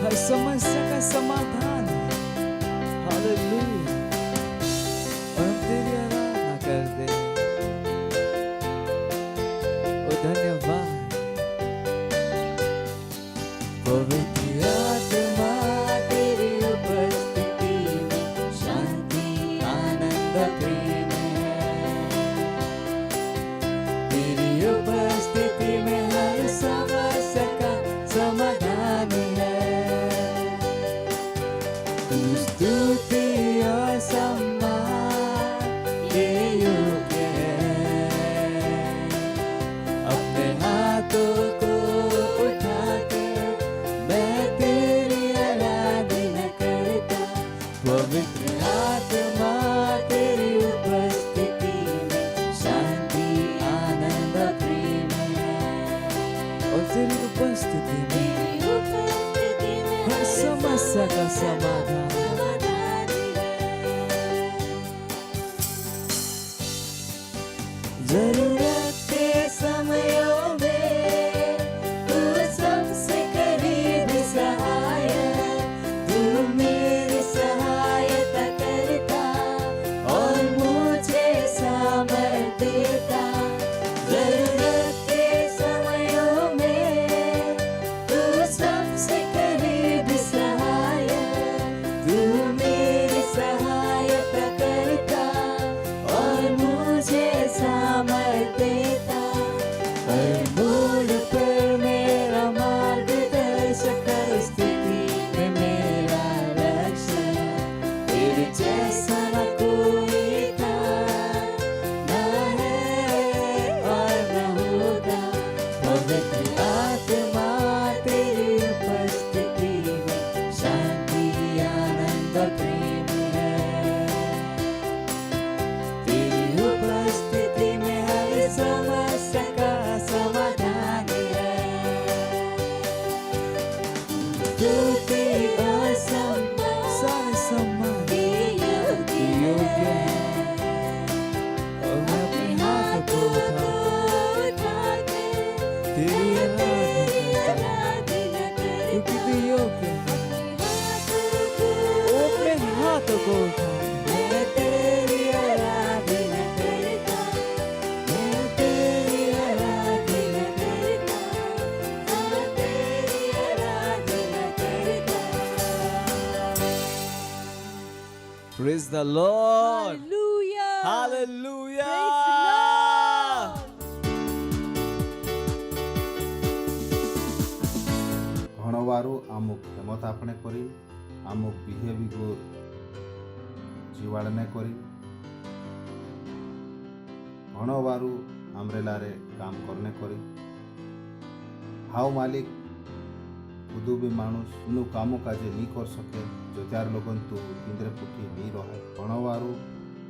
C: हर समस्या का समाधान है। हालेलुया। और हम तेरी आराधना करते हैं। ओ धन्यवाद पवित्र आत्मा तेरी उपस्थिति में शांति, आनंद, प्रेम है। तेरी उपस्थिति में हर समस्या का समाधान है। स्तुति और सम्मान ये योग्य है। और तेरी उपस्थिति में हर समस्या का समाधान। जरूरत के समयों में तू सबसे करीब सहायक, तू मेरी सहायता करता और मुझे सामर्थ देता। जरूरत के समयों में तू सबसे करीब सहायक, तू मेरी सहायता करता और मुझे सामर्थ देता। हर मोड़ पर मेरा मार्गदर्शक, हर स्थिति में मेरा रक्षक। तेरे जैसा न कोई था, न है और न होगा। पवित्र आत्मा तेरी उपस्थिति में शांति, आनंद और प्रेम है। तेरी उपस्थिति में हर समस्या का समाधान है। स्तुति और सारे सम्मान योग्य है। और मैं अपने हाथ को उठा के तेरी आराधना करता हूं, क्योंकि तू योग्य है। वो अपने हाथ को उठा मैं तेरी आराधना करता, मैं तेरी आराधना करता, मैं तेरी आराधना करता। Praise the Lord.
A: Hallelujah.
C: Hallelujah.
F: ઘણવારું અમુક હેમત આપણે કરી, અમુક બિહેવિયર જીવાડને કરી, ઘણવારું આમરે લારે કામ કરને કરી। હાવ માલિક ખુદુ બી માણસ એનું કામો કાજે નહીં કરી શકે, જો ત્યાર લોકો તું કેન્દ્ર પૂઠી નહીં રહે। ઘણવારું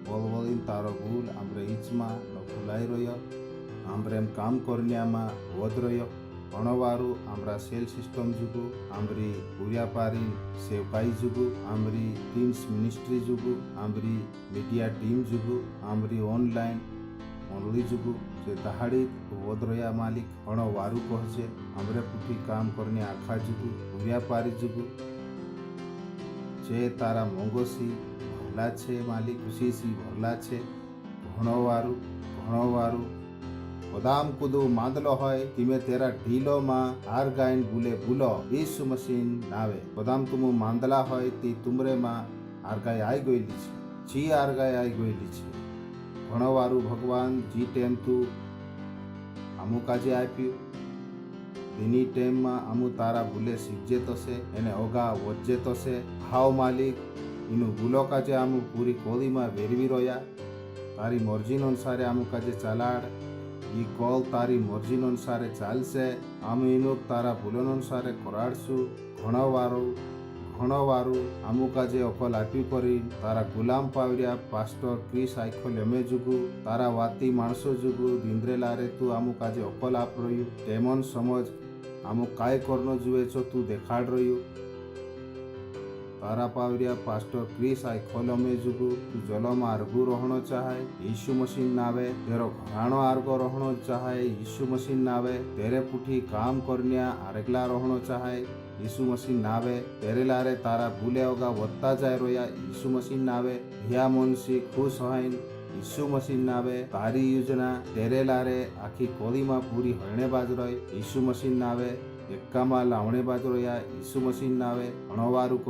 F: બોલબોલીને તારો ભૂલ આમરે ઈચમાં ન ભૂલાઈ રહ્યો, આમરે એમ કામ કરન્યામાં વધ રહ્યો। ઘણવારું આમરા સેલ સિસ્ટમ જુગુ, આમરી વ્યાપારી સેવકાઈ જુગુ, આમરી ટીમ્સ મિનિસ્ટ્રી જુગુ, આમરી મીડિયા ટીમ જુગુ, આમરી ઓનલાઈન ઓનલી જુગુ જે દહાડી વદરોયા માલિક ઘણવારું કહે આમરે પૂઠી કામ કરીને આખા જુગુ વ્યાપારી જુગુ જે તારા મોંઘોસી ભરલા છે માલિક, ખુશીસી ભરલા છે। ઘણવારું બદામ કુદુ માંદલો હોય તીમે તેરા ઢીલોમાં હાર ગાયન ભૂલે ભૂલો ઈસુ મસીન નાવે। બદામ તુમુ માંદલા હોય તી તુમરેમાં આરગાય આઈ ગયેલી છે, જી આરગાય આઈ ગયેલી છે। ઘણવારું ભગવાન જી ટેમ તું અમુ કાજે આપ્યું, તેની ટેમમાં અમુ તારા ભૂલે શીખજે તશે, એને ઓગા વજ્જે તશે। હાવ માલિક એનું ભૂલો કાજે અમુ પૂરી કોલીમાં વેરવી રોયા, તારી મરજીનો અનુસારે અમુ કાજે ચાલાડ। ಈ ಕೋಲ್ તારી મરજીનો અનુસારે ચાલશે, અમે એનું તારા ભૂલોનો અનુસારે ખોરાડશું। ઘણવારું અમુ કાજે અકલ આપ્યું કરી તારા ગુલામ પાવર્યા પાસ્ટર ક્રિસ આખો લેમે જુગુ, તારા વાતી માણસો જુગુ દિંદ્રેલારે તું અમુ કાજે અકલ આપ રહ્યું। તેમન સમજ અમુ કાય કરનો જુએ છો તું દેખાડ રહ્યું। તારા પાવર્યા પાસ્ટર ક્રિસ આખો લમે જુગુ તું જલમાં આર્ગુ રહણો ચાહે ઈસુ મસીન નાવે, તેરો ઘરાણો આર્ગો રહણો ચાહે ઈસુ મસીન નાવે। તેરે પૂઠી કામ કરન્યા આરેગલા રહણો ચાહે ઈસુ મસીન નાવે। તેરે લારે તારા ભૂલે ઓગા વધતા જાય રોયા ઈસુ મસીન નાવે। હિયા મુનસી ખુશ હોઈન ઈસુ મસીન નાવે। તારી યોજના તેરે લારે આખી કોલીમાં પૂરી હરણે બાજ રોય ઈસુ મસીન નાવે। એકામાં લાવણે બાજ રોયા ઈસુ મસીન નાવે। ઘણવારું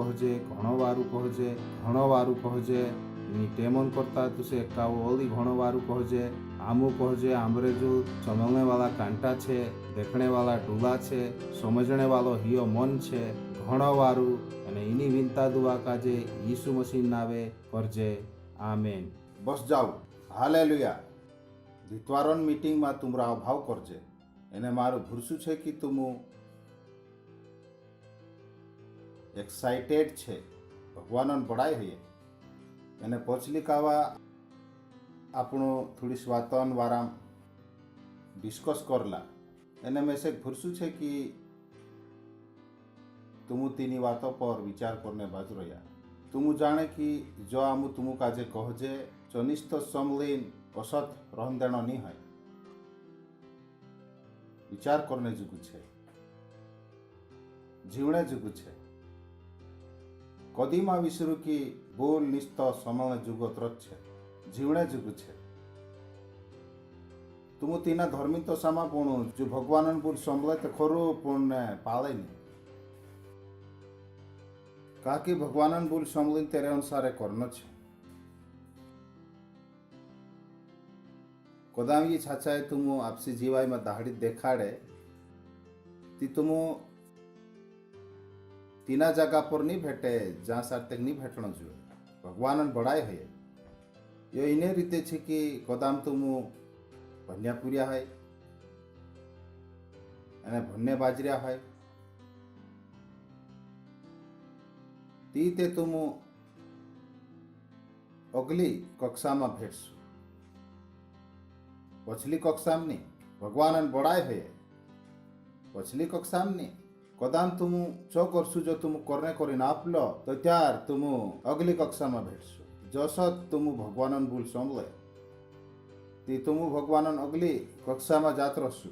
F: કહજે એની ટેમન કરતા તુસે એકાવો ઓલી ઘણવારું કહજે। આમુ કહજે આમરે જો સમજણે વાળા કાંટા છે, દેખણે વાળા ડૂલા છે, સમજણે વાળો હિયો મન છે। ઘણવારું અને એની વિનતા દુઆ કાજે ઈસુ મસીન નાવે કરજે, આમેન। બસ જાઓ, હાલેલુયા। દિત્વારોન મીટિંગમાં તુમરા અભાવ કરજે, એને મારું ભૂરસું છે કે તુમુ एक्साइटेड छे भगवान बड़ाई हुई એને પછલી કાવા આપણો થોડી સ્વાતન વારામ ડિસ્કસ કરલા। એને મેસેજ ભૂરશું છે કે तुमु तीनी बातों पर विचार करने बाजू रहा तुमु जाने कि जो आमु तुमु काजे कहजे जो निस्त समलीन असत रहन देना नहीं है विचार करने जुगु छे जीवने जुगु छे कदीमा विसरु की बोल निस्त समय जुगत छे जीवने जुगु छे तुमु तीना धर्मी तो सामा पुणु जो भगवान बोल संभले तो खरु पुण्य पाले नहीं काकी भगवान बोल संभलिन तेरे अनुसार करना छे कदाम ये छाछाए तुमु आपसी जीवाय में दाहड़ी देखाड़े ती तुमु तीना जगह पर नहीं भेटे जहाँ सार्थक नहीं भेटना जो भगवान बड़ाई है यो इने रीते छे कि कदाम तुमु भन्यापुरिया है अने भन्ने बाजरिया है तीते तुमु अगली कक्षा में भेटसु पछली कक्षा में नहीं भगवान बड़ाई है पछली कक्षा में नहीं कदाम तुमु चो करसु जो तुमु करने करी नापलो तो त्यार तुमु अगली कक्षा में भेटसु जसो तुमु भगवान बोल संभले ती तुमु भगवान अगली कक्षा में जात रहसु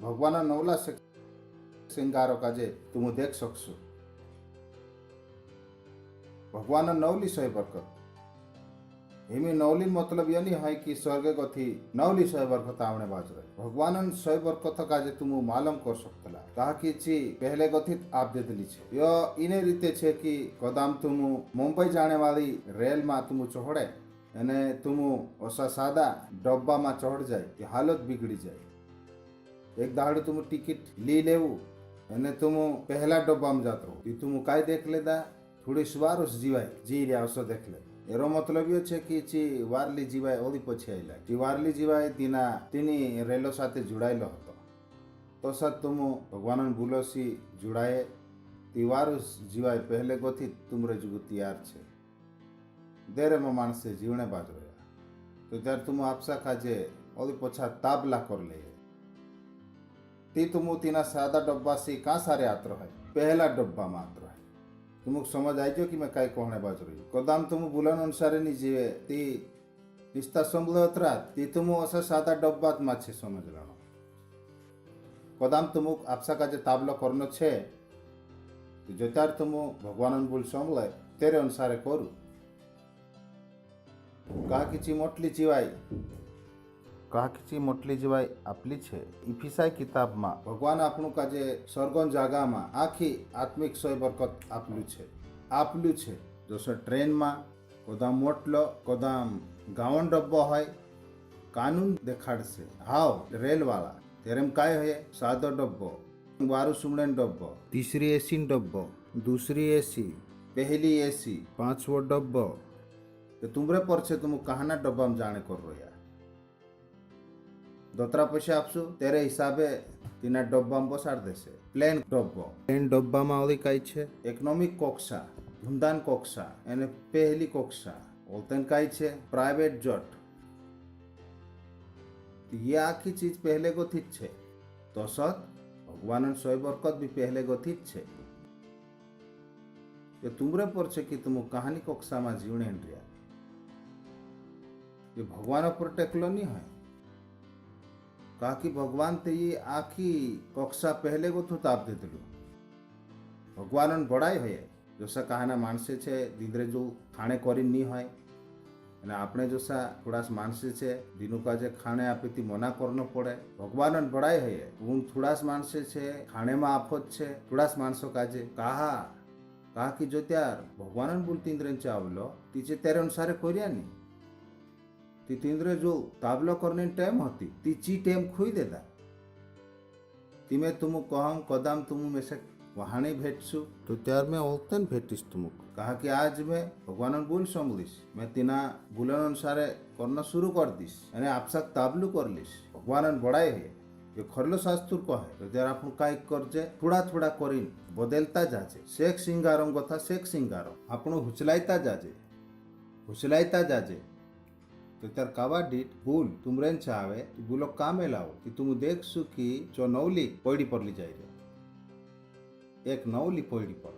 F: भगवान नवला सिंगारो काजे तुम देख सकसु भगवान नवली सही बरकत हिमी नवली मतलब ये नहीं है कि स्वर्ग गथी नवली सही बरकत आवने बाज रहे भगवान सही बरकत काजे तुम मालूम कर सकतला कहा कि ची पहले गथी आप दे दिली छे यो इने रीते छे कि कदाम तुम मुंबई जाने वाली रेल में तुम चढ़े अने तुम ओसा सादा डब्बा में चढ़ जाए कि हालत बिगड़ी जाए एक दाड़े तुम टिकट ली लेवू અને તું પહેલા ડબ્બામાં જાત રહો તી તું કાંઈ દેખ લેતા થોડી સવારો જીવાય જી રહ્યા આવશો દેખ લે એરો મતલબ એ છે કે ची વારલી જીવાય ઓલી પછી આયલા ची વારલી જીવાય तीना तीनी रेलो साथे जुड़ायेलो હતો तो सत तुम भगवान भूलोसी जुड़ाए ती वारुस जीवाय पहले गोथी तुमरे जुगु तैयार छे देरे में मानसे जीवने बाजू रहा तो त्यार तुम आपसा खाजे ओली पोछा ताबला कर ले ती तुम तीना सादा डब्बा से कहाँ सारे आत्र है पहला डब्बा मात्र है तुम समझ आई जो कि मैं कई कहने बाज रही कदाम तुम बुलन अनुसार नहीं जीवे ती निस्ता संभल उतरा ती तुम ऐसा सादा डब्बा माछे समझ लानो कदाम तुम आपसा का जो ताबलो करनो छे जो तार तुम भगवान बोल संभले तेरे अनुसार करू कहा कि ची मोटली जीवाई कहा कि मोटली जीवाय आपली छे इफिसाई किताब में भगवान आपणु का जे स्वर्गन जागा में आखी आत्मिक सोय बरकत आपलू छे जैसे ट्रेन में कदाम मोटलो कदाम गावन डब्बो है कानून देखाड़ से हाव रेल वाला तेरे में काय है सादो डब्बो वारु सुमड़न डब्बो तीसरी एसी डब्बो दूसरी एसी पहली एसी पांचवो डब्बो तो तुमरे पर छे तुम कहाना डब्बा में जाने कर रहा दोतरा पैसा आपसु तेरे हिसाबे तीना डब्बा में बसाड़ देसे प्लेन डब्बा में ओली काई छे इकोनॉमिक कक्षा धुंदान कक्षा यानी पहली कक्षा ओलतन काई छे प्राइवेट जेट ये आखी चीज पहले को थी छे तो सत भगवान सोय बरकत भी पहले को थी छे ये तुमरे पर छे कि तुम कहानी कक्षा में जीवने रिया ये भगवान पर टेकलो नहीं है कहा कि भगवान ते ये आखी कक्षा पहले को तो ताप दे दिलू भगवान बड़ाई है जैसा कहाना मानसे छे दीदरे जो खाने करी नहीं है અને આપણે જોસા થોડાસ માણસે છે દીનું કાજે ખાણે આપીથી મના કરનો પડે ભગવાન બળાય હે હું થોડાસ માણસે છે ખાણેમાં આફત છે થોડાસ માણસો કાજે કાહા कि जो त्यार भगवान बोल तींद्रे चावलो तीचे तेरे अनुसार कोरिया नहीं ती तींद्रे जो ताबलो करने टाइम होती तीची टाइम खोई देता तिमे तुम कहम कदम तुम में से वहां भेटसु तो त्यार में ओतन भेटिस तुम कहा कि आज मैं भगवान बोल संभलिस मैं तीना बुलन अनुसार करना शुरू कर दिस यानी आपसा ताबलू कर लिस भगवान बड़ाई है ये खरलो शास्त्र को है तो त्यार आपण काय करजे थोड़ा थोड़ा करीन बदलता जाजे शेख सिंगारम कथा शेख सिंगारम आपण हुचलायता जाजे तो त्यार कावा डीट भूल तुमरेन चावे ती भूलो कामे लाओ ती तुम देखसु की जो नवली पड़ी पड़ली जाई रे एक नवली पड़ी पड़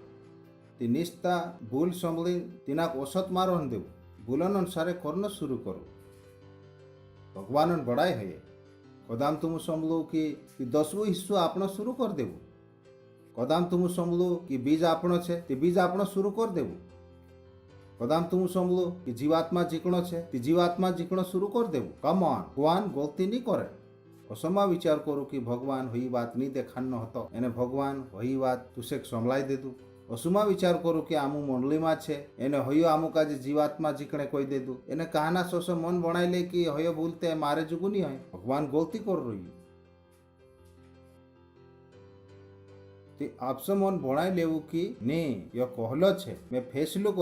F: ती निस्ता भूल संभली तिनाक औसत मारोन देव भूलन अनुसारे करना शुरू करो भगवान बड़ाई है कदाम तुम समलो कि 10 हिस्सो आपनो शुरू कर देव कदाम तुम समलो कि बीज आपनो छे ते बीज आपनो शुरू कर देव कदाम तुम समलो कि जीवात्मा जीकणो छे ते जीवात्मा जीकणो शुरू कर देव कम ऑन भगवान गलती नहीं करे असमा विचार करो कि भगवान वही बात नहीं देखानो हतो एने भगवान वही बात तुसे संभलाई देदू असुमा विचार करो कि आमु मंडली में छे एने हयो आमु का जीवात्मा जीकणे कोई दे दू एने कहना सोसो मन बनाई ले कि हयो भूलते मारे जुगु नहीं है भगवान गलती कर रही ते आपसे मन बनाई लेवु कि नहीं यो कहलो छे मैं फैसलो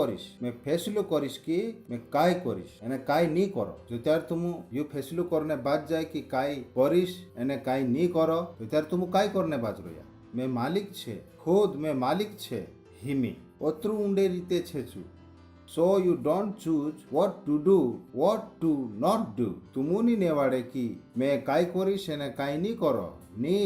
F: करिस कि मैं काय करिस एने काय नहीं करो जो त्यार तुम यो फैसलो करने बाद जाए कि काय करिस एने काय नहीं करो तो त्यार तुम काय करने बाज रोया मैं मालिक छे खुद मैं मालिक छे हिमी ओत्रु ऊंडे रीते छे छु so you don't choose what to do what to not do तुमुनी नेवाड़े कि मैं काय करिस एने काय नहीं करो नी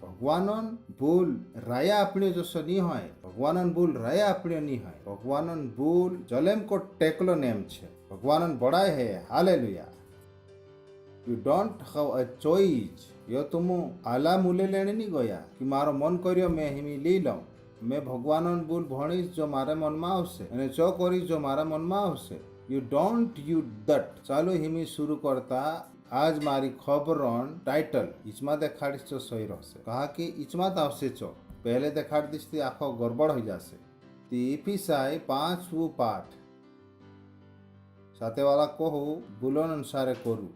F: भगवानन भूल राया अपने जसो नहीं है भगवानन भूल राया अपने नहीं है भगवानन भूल जलेम को टेकलो नेम छे भगवानन बड़ाई है hallelujah you don't have a choice यो तुम आला मूले लेने नहीं गया कि मारो मन करियो मैं हिमी ली लऊं मैं भगवानन भूल भणीश जो मारे मन में आवशे अने चो करीश जो मारा मन में आवशे यू डोंट यू दट चालू हिमी शुरू करता आज मारी खबरन टाइटल इचमा देखाड़ीश तो सही रहसे कहा कि इचमा आवशे चो पहले देखाड़ दीश ती आखो गड़बड़ हो जासे ती इफिसाई 5 पाठ साथे वाला कहू भूलन अनुसारे करू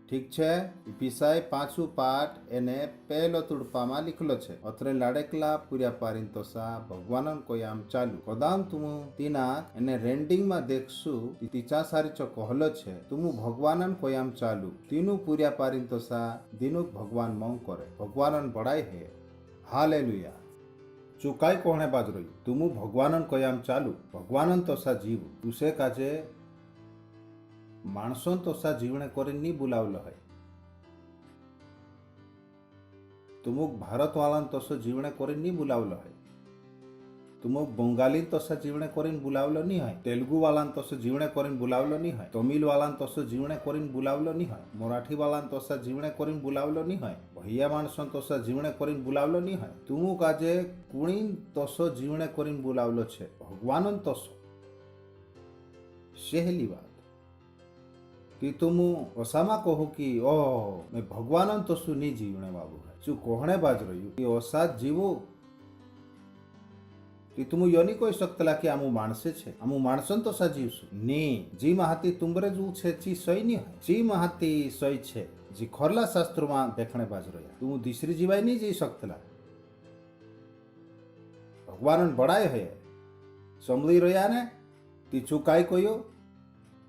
F: ठीक छे इफिसाई 5 पाठ एने पहलो तुड़पा में लिखलो छे अत्रे लाडेकला पूरा पारिंतोसा भगवानन कोयाम चालू कदाम तुम तीना एने रेंडिंग में देखसु तीचा सारी चो कहलो छे तुम भगवानन कोयाम चालू तीनु पूरा पारिंतोसा दिनु भगवान मौं करे भगवानन बड़ाई है हालेलुया चुकाई कोणे बाज रही तुम भगवानन कोयाम चालू भगवानन तोसा जीव तुसे काजे मानसन तोसा जीवने करे नहीं बुलावलो है तुमुक भारत वालान तोसो जीवने करे नहीं बुलावलो है तुमुक बंगाली तोसा जीवने करे बुलावलो नहीं है तेलुगु वालान तोसो जीवने करे बुलावलो नहीं है तमिल वालान तोसो जीवने करे बुलावलो नहीं है मराठी वालान तोसा जीवने करे बुलावलो नहीं है भैया मानसन तोसा जीवने करे बुलावलो नहीं है तुमुक आजे कुणीन तोसो जीवने करे बुलावलो छे भगवानन तोसो सेहली बात कि तुम ओसामा कहो कि ओ मैं भगवानन तो सुनी जीवने बाबू है चु कोहणे बाज रही कि ओसात जीवो कि तुम यो नहीं कोई सकतला कि आमु मानसे छे आमु मानसन तो सा जीवसु नी जी महाती तुमरे जू छे ची सही नहीं है जी महाती सही छे जी खरला शास्त्र में देखने बाज रही तुम दूसरी जीवाई नहीं जी सकतला भगवानन बड़ाई है समली रहा ने ती चुकाई कोयो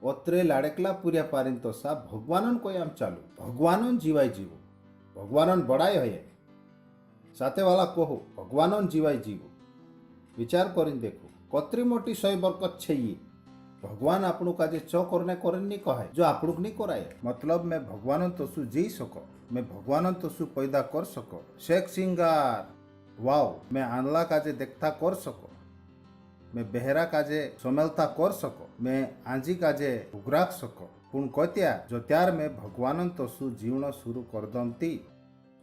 F: ओत्रे लाड़ेकला पूरा पारिंतोसा भगवानन कोयाम चालू भगवानन जीवाई जीवो भगवानन बड़ाई है साथे वाला कहो भगवानन जीवाई जीवो विचार करिन देखो कतरी मोटी सही बरकत छे ये भगवान आपणु काजे चो करने नहीं कहे जो आपणुक नहीं कराए मतलब मैं भगवानन तोसु जी सको मैं भगवानन तोसु पैदा कर सको शेख सिंगार वाओ मैं आनला काजे देखता कर सको मैं बहरा काजे सोमेलता कर सको मैं आंजी काजे उगराक सको पुण कहत्या जो त्यार मैं भगवानन तोसु जीवनो शुरू कर दमती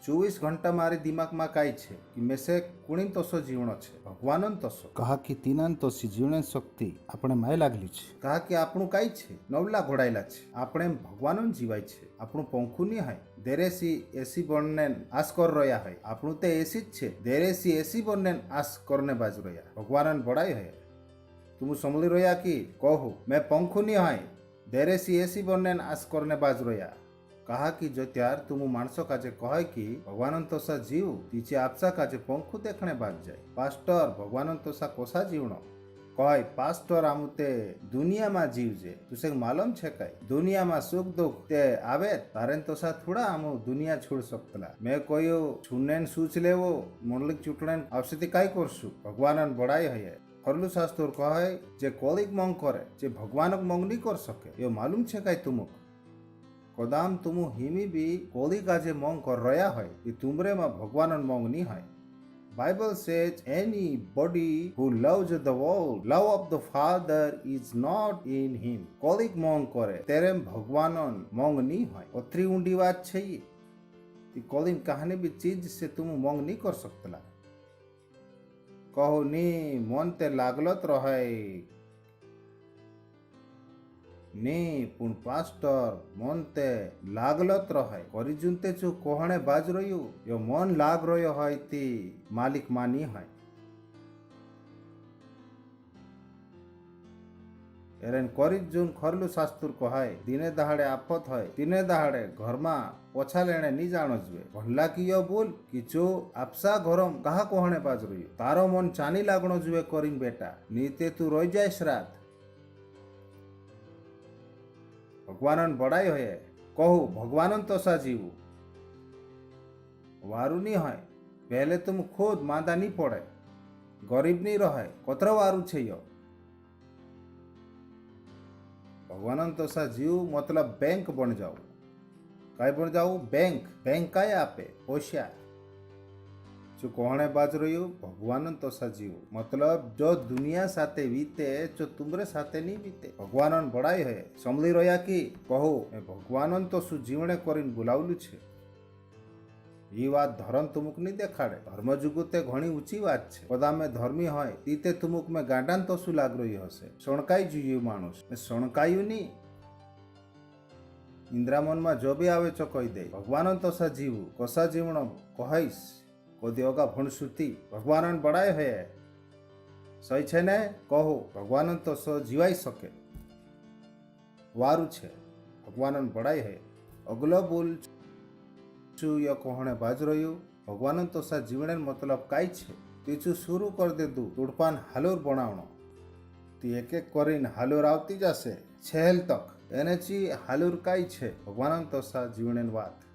F: 24 घंटा मारी दिमाग में काई छे कि मैं से कुणीन तोसो जीवनो छे भगवानन तोसो कहा कि तीनान तोसी जीवने शक्ति આપણે માય लागली छे कहा कि આપણું કાઈ છે નવલા ઘોડાયેલા છે આપણે ભગવાનન જીવાય છે આપણું પંખું નહીં હોય દેરેસી એસી બનને આસ કર રહ્યા હોય આપણું તે એસી જ છે દેરેસી એસી બનને આસ કરને બાજુ રહ્યા ભગવાનન બડાઈ હોય तुम समझी रोया कि कहू मैं पंखु नहीं है देरेसी एसी बनने आस करने बाज रोया कहा कि जो त्यार तुम मानसो काजे कहे कि भगवानन तोसा जीव तीचे आपसा काजे पंखु देखने बाज जाए पास्टर भगवानन तोसा कोसा जीवनो कहे पास्टर आमुते दुनिया में जीव जे तुसे मालूम छे कई दुनिया में सुख दुख ते आवे तारेन तोसा थोड़ा आमु दुनिया छोड़ सकतला मैं कोई छुनेन सूच लेवो मुरलिक चुटनेन आवश्यकता काई करसु भगवानन बड़ाई है खरलू शास्त्र कहे जे कलिक मंग करे जे भगवान मंग नहीं कर सके यो मालूम छे काई तुमक कदाम तुम हिमी भी कलिक आजे मंग कर रहा है ये तुमरे में भगवान मंग नहीं है Bible says anybody who loves the world, love of the Father is not in him. कलिक मंग करे तेरे भगवान मंग नहीं है अत्री ऊंडी बात छे ये कलिक कहानी भी चीज से तुम मंग नहीं कर सकतला कहो नी मन ते लागलत रहे नी पुण पास्टर मन ते लागलत रहे करी जुनते छु कोहणे बाज रह्यु यो मन लाग रह्यो है ती मालिक मानी है एरेन करी जुन खरलू शास्त्र कहाय दिने दहाड़े आपत है दिने दहाड़े घर मा पोछा लेने नहीं जानो जुए भला की यो बोल कि जो आपसा घरम कहा कोहणे बाज रह्यु तारो मन चानी लागणो जुए करीन बेटा नीते तू रोई जायस रात भगवानन बड़ाई होए कहू भगवानन तो सा जीवू वारू नहीं है पहले तुम खुद मादा नहीं पड़े गरीब नहीं रहे कतरो वारू छे यो भगवानन तो सा जीव मतलब बैंक बन जाओ काय बन जाओ बैंक बैंक काय आपे पैसा जो कोहणे बाज रह्यो भगवानन तो सा जीव मतलब जो दुनिया साथे बीते जो तुमरे साथे नहीं बीते भगवानन बड़ाई है समली रह्या कि कहो मैं भगवानन तो सु जीवने करीन बुलावलू छे ये बात धर्म तुमुक नहीं देखाड़े धर्म जुगुते घणी ऊंची बात छे कदा में धर्मी होय तीते तुमुक में गांडान तो सु लाग रही हसे सणकाई जुयु मानुस मैं सणकायु नहीं इंद्रा मन में जो भी आवे चो कही दे भगवानन तो सा जीवू कसा जीवण कहईस कोदी होगा भणसुती भगवानन बड़ाई है सही छे ने कहो भगवानन तो सो जीवाई सके वारू छे भगवानन बड़ाई है अगलो बोल छु या कोहणे बाज रह्यु भगवानन तो सा जीवने मतलब काई छे तीचु शुरू कर दे दू तुड़पान हालोर बनावणो ती एक एक करीन हालोर आवती जासे छेल तक एने ची हालोर काई छे भगवानन तो सा जीवने बात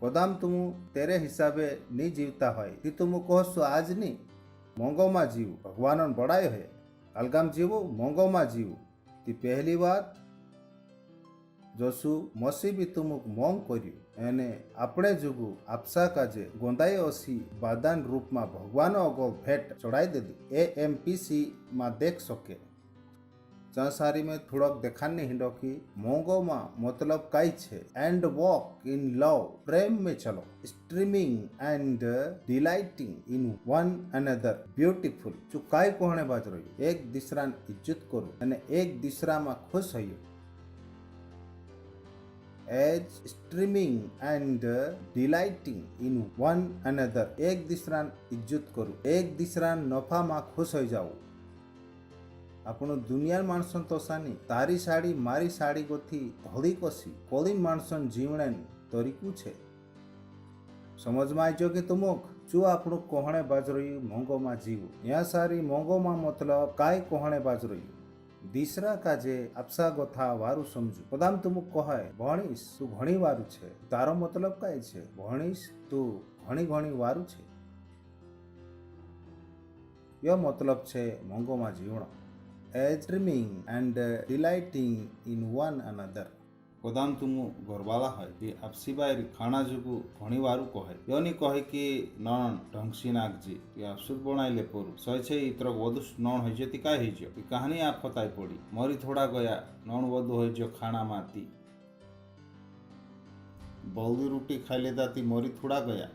F: कदाम तुम तेरे हिसाबे नहीं जीवता है ती तुम कहसु आज नहीं मोंगो मा जीव भगवानन बड़ाई है अलगाम जीवो मोंगो मा जीव ती पहली बात जोसु मसी भी तुमुक मोंग कर्यु एने अपने जुगु आपसा काजे गोंदाई ओसी बादान रूप में भगवान अगो भेट चढ़ाई दे दी AMPC मा देख सके चासारी में थोड़क देखाने हिंडो की मोंगो मा मतलब काई छे एंड वॉक इन लव प्रेम में चलो streaming and delighting in one another beautiful जो काई कोहणे बाज रही एक दूसरा इज्जत करो अने एक दूसरा में खुश होइयो as streaming and delighting in one another एक दूसरा इज्जत करो एक दूसरा नफा में खुश हो जाओ आपण दुनिया मानसन तो सानी तारी साड़ी मारी साड़ी गोथी धोली कोसी कोलिन मानसन जीवने तरीकू छे समझ में आइजो कि तुमुक जो आपणु कोहणे बाज रही मोंगो मा जीव या सारी मोंगो मा मतलब काय कोहणे बाज रही दूसरा काजे आपसा गोथा वारू समझू पदाम तुमुक कहे भणीश तू घणी वारू छे तारो मतलब काय छे भणीश तू घणी घणी वारू छे यो मतलब छे मोंगो मा जीवणो as dreaming and delighting in one another कदाम तुम गरबाला है कि आपसी बाहर खाना जुगु घणी वारू कहे योनी कहे कि नन ढंगसी नागजी कि आपसुद बनाइले परू सही छे इतर वधु नन होई जेती काय होई जो कि कहानी आप पताई पड़ी मरी थोड़ा गया नन वधु होई जो खाना माती बौली रोटी खाइले दाती मरी थोड़ा गया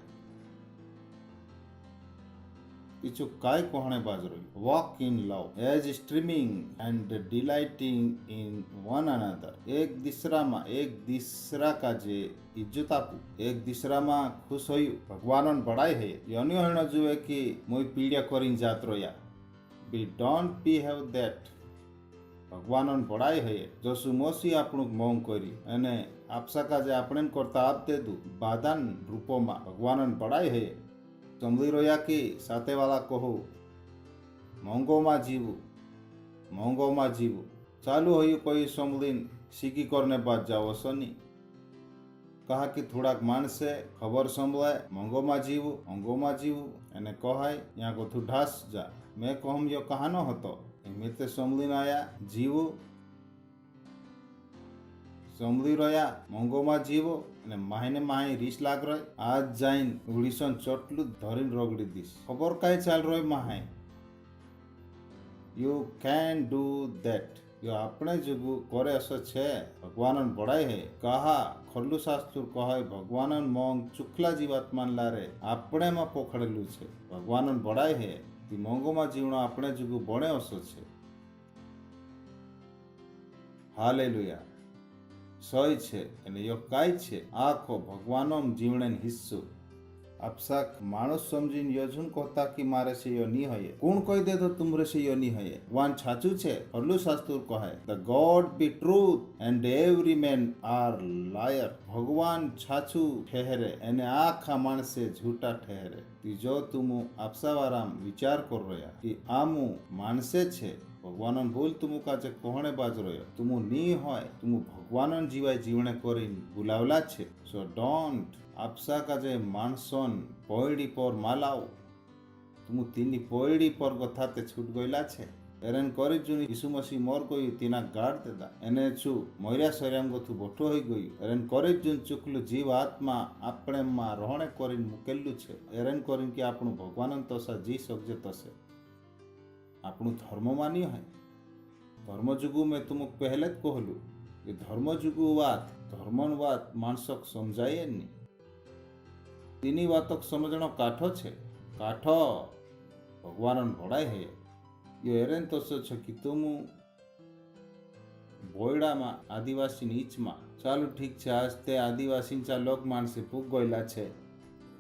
F: किछु काय कोहणे बाज रही walk in love as streaming and delighting in one another एक दूसरा का जे इज्जत आपू एक दूसरा मा खुश होई भगवानन बड़ाई है योनी होना जुए कि मोई पीड़िया करिन जात रोया be don't be have that भगवानन बड़ाई है जोसु मोसी आपणु मोंग करी अने आपसा का जे आपणन करता आप दे दू बादान रूपो मा भगवानन बड़ाई है समझी रोया कि साथे वाला कहो मोंगो मा जीवू चालू हो कोई समलिन सीखी करने बाद जाओ सनी कहा कि थोड़ा मान से खबर संभलाए मोंगो मा जीवू एने कहाय यहाँ को तू ढास जा मैं कहूँ यो कहानो હતો મેં તે સમલીને આયા જીવો સમલી રહ્યા મંગોમાં જીવો અને માહીને માહી રીસ લાગ રહી આજ જાઈન ઉડીસન ચોટલું ધરીને રોગડી દીશ ખબર કાંઈ ચાલ રહી માહી યુ કેન ડુ ધેટ यो આપણે જગુ કરે અસ છે ભગવાનન બડાઈ હે કહા ખલ્લુ શાસ્ત્ર કહે ભગવાનન મોંગ ચુખલા જીવાત્માન લારે આપણેમાં પોખડેલું છે ભગવાનન બડાઈ હે તી મોંગોમાં જીવણો આપણે જગુ બણે અસ છે હાલેલુયા સય છે અને યો કાય છે આખો ભગવાનોમ જીવણેન હિસ્સો આપસાક માણસ સમજીને યોજન કહતા કે મારે છે યો ની હયે કોણ કહી દે તો તુમરે છે યો ની હયે વાન છાચું છે હલ્લુ શાસ્ત્ર કહે the God be truth and every man are liar ભગવાન છાચું ઠહેરે અને આખા માણસે ઝૂઠા ઠહેરે જો તુમ આપસાવારામ વિચાર કર રહ્યા કે આમું માણસે છે ભગવાનન ભૂલ તુમુ કાચે કોહણે બાજ રહ્યો તુમુ ની હોય તુમુ ભગવાનન જીવાય જીવણે કરીને બોલાવલા છે સો ડોન્ટ આપસા કાજે માણસોન પોયડી પર માલાવ તુમુ તીની પોયડી પર ગથાતે છૂટ ગયેલા છે એરેન કરી જુની ઈસુ મસીહ મોર ગયું તેના ગાઢ દેતા એને છું મર્યા શર્યામ ગથું બોઠો હોઈ ગયું એરેન કરી જુન ચૂકલું જીવ આત્મા આપણેમાં રોહણે કરીને મૂકેલું છે એરેન કરીને કે આપણું ભગવાનન તોસા જી શકજે તસે આપણું ધર્મમાં નહીં હોય ધર્મજુગુ મેં તુમુક પહેલે જ કહલું કે ધર્મજુગુ વાત ધર્મન વાત માણસોક સમજાય જ નહીં તેની વાતોક સમજણો કાઠો છે કાઠો ભગવાનન ભળાય હે યો એરેન તોસો છે કે તુમ બોયડામાં આદિવાસી નીચમાં ચાલુ ઠીક છે આજ તે આદિવાસીના લોક માણસે પૂગ ગયેલા છે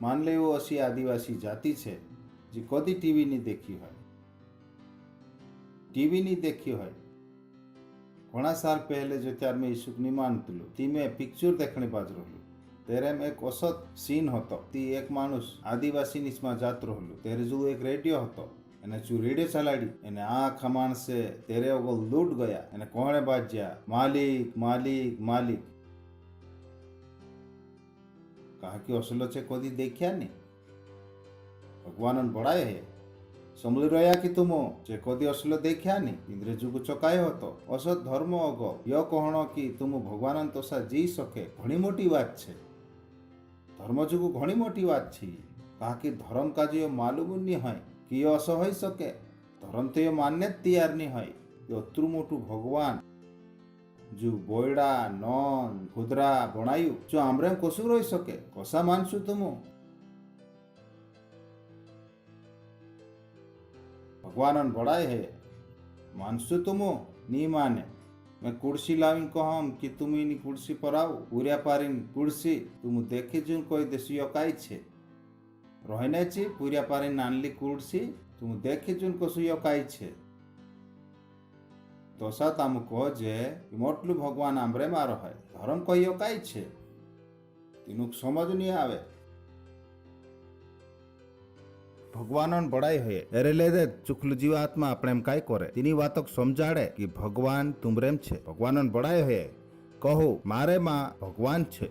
F: માન લેવો અસી આદિવાસી જાતિ છે જે કદી ટીવી નહીં દેખી હોય टीवी नहीं देखी हो घना साल पहले जो त्यार में ईशुक नहीं मानतलू ती में पिक्चर देखने बाज रहलू तेरे में एक औसत सीन होतो ती एक मानुस आदिवासी निस्मा जात रहलू तेरे जो एक रेडियो होतो एने चू रेडियो चलाड़ी एने आँख माण से तेरे ओगल लूट गया एने कोहणे बाज्या मालिक मालिक मालिक कहा कि असलो छे कदी देखिया नहीं भगवानन बड़ाए है समली रहा कि तुम जे कदी असलो देखा नहीं इंद्रजुगु चकाय होतो असत धर्म अग यो कहणो कि तुम भगवानन तोसा जी सके घणी मोटी बात छे धर्मजुगु घणी मोटी बात छे कहा कि धर्म का जो मालूम नहीं है कि यो असो होई सके धर्म तो यो मानने तैयार नहीं है यो अतरु मोटू भगवान जो बोयडा नन खुदरा बनायु जो आमरेम कसु रही सके कसा मानसु तुम भगवानन बड़ाई है मानसु तुम नी माने मैं कुर्सी लावीन कहम कि तुम इनी कुर्सी पर आओ पूरा पारीन कुर्सी तुम देखे जुन कोई देसियो काई छे रहने ची पूरा पारीन नानली कुर्सी तुम देखे जुन कसुयो काई छे तो सा ताम कह जे मोटलू भगवान आमरे मारो है धर्म कहियो काई छे तीनुक समझ नहीं आवे ભગવાનન બડાઈ હે એરે લેદે ચુખલું જીવાત્મા આપણે એમ કાંઈ કરે તેની વાતો સમજાડે કે ભગવાન તુમરેમ છે ભગવાનન બડાઈ હે કહો મારે માં ભગવાન છે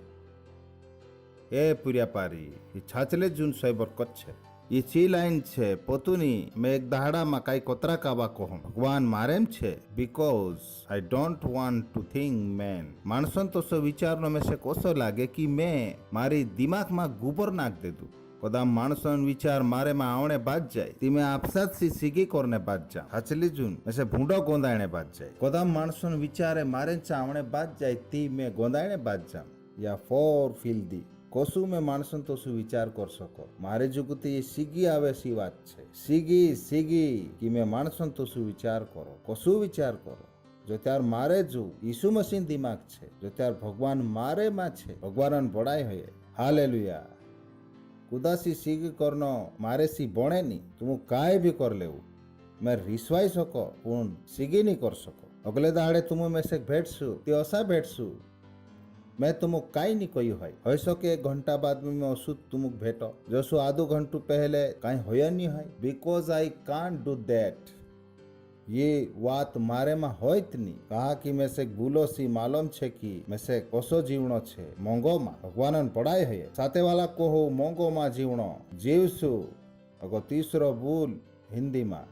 F: એ પૂર્યાપારી એ છાચલે જૂન સૈબરકત છે એ છી લાઈન છે પોતુની મેં એક દહાડામાં કાંઈ કોતરા કાવા કહું ભગવાન મારેમ છે because I don't want to think man માણસોને તો સો વિચારનો મેં છે કોસો લાગે કે મેં મારી દિમાગમાં ગુબર નાખ દીધું कदम माणसन विचार मारे में आवणे बाज जाए ती मैं आपसात सी सीगी करने बाज जा हाचली जून ऐसे भूंडो गोंदाणे बाज जाए कदम माणसन विचारे मारे चावणे बाज जाए ती मैं गोंदाणे बाज जा या फोर फील दी कोसु में माणसन तो सु विचार कर सको मारे जुगुती ये सीगी आवे सी बात छे सीगी सीगी कि मैं माणसन तो सु विचार करो कोसु विचार करो जो त्यार मारे जो यीशु मसीह दिमाग छे जो त्यार भगवान मारे मा छे भगवानन बड़ाई होए हालेलुया कुदासी सीग करनो मारे सी बणे नहीं तुम काय भी कर ले मैं रिसवाई सको पूर्ण सीगी नहीं कर सको अगले दाड़े तुम में से भेटसु ते असा भेटसु मैं तुमको काई नहीं कही हो सके 1 घंटा बाद में मैं असु तुमको भेटो जसु आधो घंटू पहले काई होया नहीं है because I can't do that ये बात मारे में होत नहीं कहा कि मैं से भूलो सी मालूम छे कि मैं से कोसो जीवणो छे मोंगो में भगवानन पढ़ाई है साथे वाला को हो मोंगो में जीवणो जीवसु अगो तीसरो भूल हिंदी में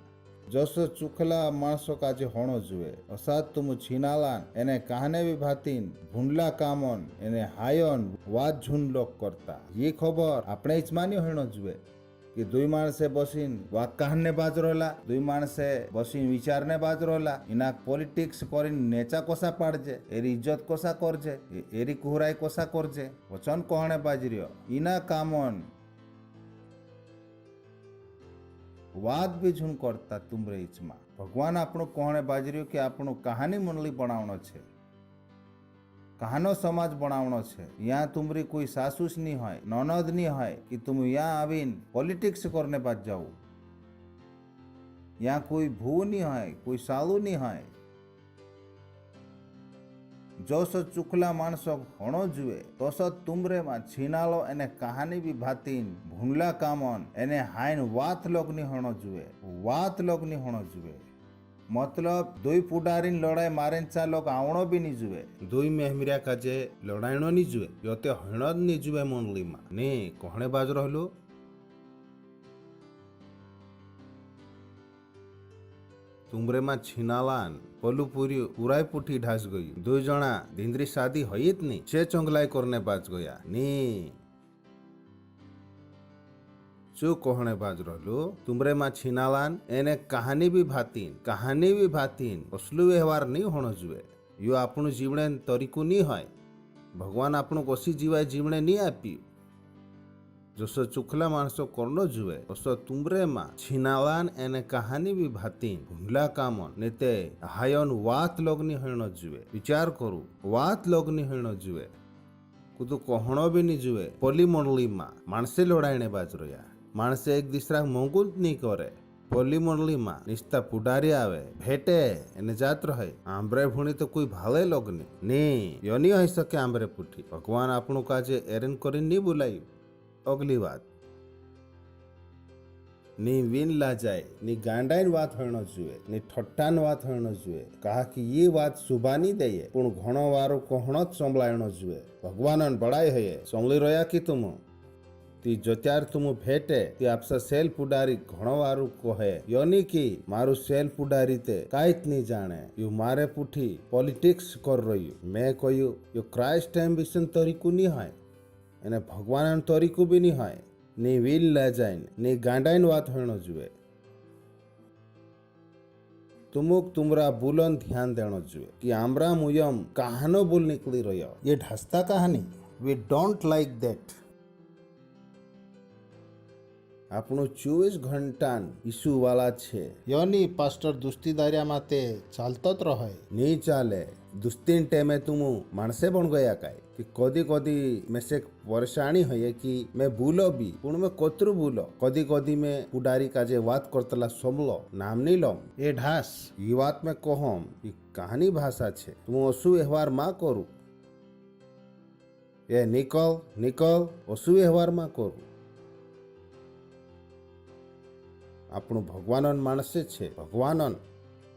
F: जस चुखला माणसो काजे होणो जुए असात तुम छीनालान एने कहने भी भातीन भूंडला कामन एने हायन वाद झुंड लोक करता। ये खबर आपणे ज मान्य होणो जुए कि दुई माणसे बसीन वाक कहने बाज रहला, दुई माणसे बसीन विचारने बाज रहला, इना पॉलिटिक्स करिन नेचा कोसा पाड़जे, एरी इज्जत कोसा करजे, एरी कुहराई कोसा करजे, वचन कहने बाजरियो इना कामन वाद भी झुन करता तुमरे इचमा। भगवान आपणो कहने बाजरियो कि आपणो कहानी मंडली बनावणो छे, कहानो समाज बनावणो छे। यहाँ तुमरी कोई सासूस नहीं है, ननद नहीं है कि तुम यहाँ आवीन पॉलिटिक्स करने बाज जाओ। यहाँ कोई भू नहीं है, कोई सालू नहीं है। जो सो चुखला माणसो होणो जुए तो सो तुमरे में छीनालो एने कहानी भी भातीन भूंडला कामन एने हाइन वात लोगनी होणो जुए, वात लोगनी होणो जुए। मतलब दुई पुडारीन लड़ाई मारेन चा लोग आवणो भी नहीं जुए, दुई मेहमिरा काजे लड़ाईनो नहीं जुए, योते हणद नहीं जुए मंडली में ने कहणे बाज रहलो। तुमरे में छीनालान पलू पूरी उराई पुठी ढास गई, दुई जना धिंद्री शादी हईत नहीं छे चंगलाई करने बाज गया नी चू कहने बाज रहलो। तुमरे में छीनालान एने कहानी भी भातीन असलू व्यवहार नहीं होनो जुए। यो आपनु जीवने तरीको नहीं है। भगवान आपनु कसी जीवाय जीवने नहीं आपी। जसो चुखला माणसो करनो जुए असो तुमरे मा छीनालान एने कहानी भी भातीन भूंडला कामन नेते हायन वात लोगनी होनो जुए। विचार करू वात लोगनी होनो जुए, कुदु कहणो भी नहीं जुए। पली मंडली मा माणसे लड़ाईने बाज रया, माणसे एक दूसरा मंगुल नहीं करे। पली मंडली मा निस्ता पुडारी आवे भेटे एने जात रहे, आंबरे भूणी तो कोई भाले लोगनी नी योनी हो सके आंबरे पुठी। भगवान आपणु काजे एरेन करी नहीं बुलायु। अगली बात नी विन ला जाए नी गांडाइन बात होनो जुए, नी ठट्टान बात होनो जुए। कहा कि ये बात सुबानी दे पुण घणो वारो कहणत संभलायनो जुए। भगवानन बड़ाई है संभली रया कि तुम ती जोत्यार तुम भेटे ती आपसा सेल पुडारी घणो वारू कहे योनी कि मारू सेल पुडारी ते काईत नहीं जाने, यू मारे पुठी पॉलिटिक्स कर रही। मैं कहू यो क्राइस्ट एम्बिशन तरीको नहीं है, एने भगवान तरीको भी नहीं है। नी विल ला जाइन नी गांडाइन बात होनो जुए। तुमुक तुमरा बुलन ध्यान देनो जुए कि आमरा मुयम कहानो बुल निकली रहो। ये ढसता कहानी वी डोंट लाइक दैट। આપણું 24 ઘંટાન ઈસુ વાલા છે યોની પાસ્ટર દુસ્તીદારિયા માતે ચાલતો જ રહે નહીં ચાલે। दुस्तीन टेमे तुम माणसे बन गया काय कि कदी कदी में से परेशानी है कि मैं भूलो भी पुण में कोतरु भूलो। कदी कदी में पुडारी काजे बात करतला समलो नाम नहीं लम। ए ढास ये बात में कहम कि कहानी भाषा छे तुम असु व्यवहार मा करू। ए निकल निकल असु व्यवहार मा करू। આપણું ભગવાનન માણસે છે। ભગવાનન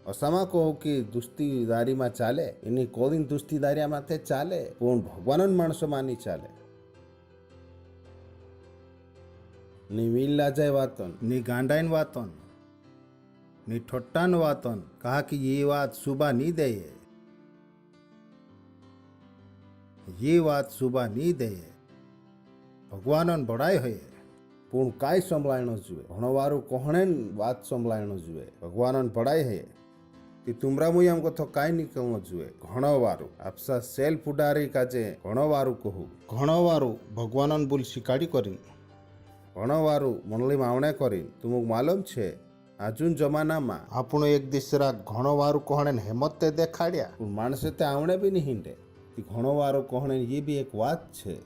F: અસામાં કહો કે દુસ્તીદારીમાં ચાલે એની કોઈન દુસ્તીદારીમાં તે ચાલે પણ ભગવાનન માણસોમાં નહીં ચાલે। ની વીલા જાય વાતન ની ગાંડાઈન વાતન ની ઠટ્ટાન વાતન कहा कि ये बात सुबह नहीं दे, ये बात सुबह नहीं दे। भगवानन बड़ाई है पूर्ण काय संभलायणो जुए। घणो वारू कहणे बात संभलायणो जुए। भगवानन पढ़ाई है कि तुमरा मुई हमको तो काय निकलनो जुए। घणो वारू आपसा सेल पुडारी काजे घणो वारू कहू, घणो वारू भगवानन बुल शिकाड़ी करीन, घणो वारू मनली मावणे करीन। तुमको मालूम छे आजुन जमाना में आपणो एक दूसरा घणो वारू कहणे हिम्मत ते देखाड्या पण माणसे ते आवणे भी नहीं हिंडे कि घणो वारू कहणे ये भी एक बात छे।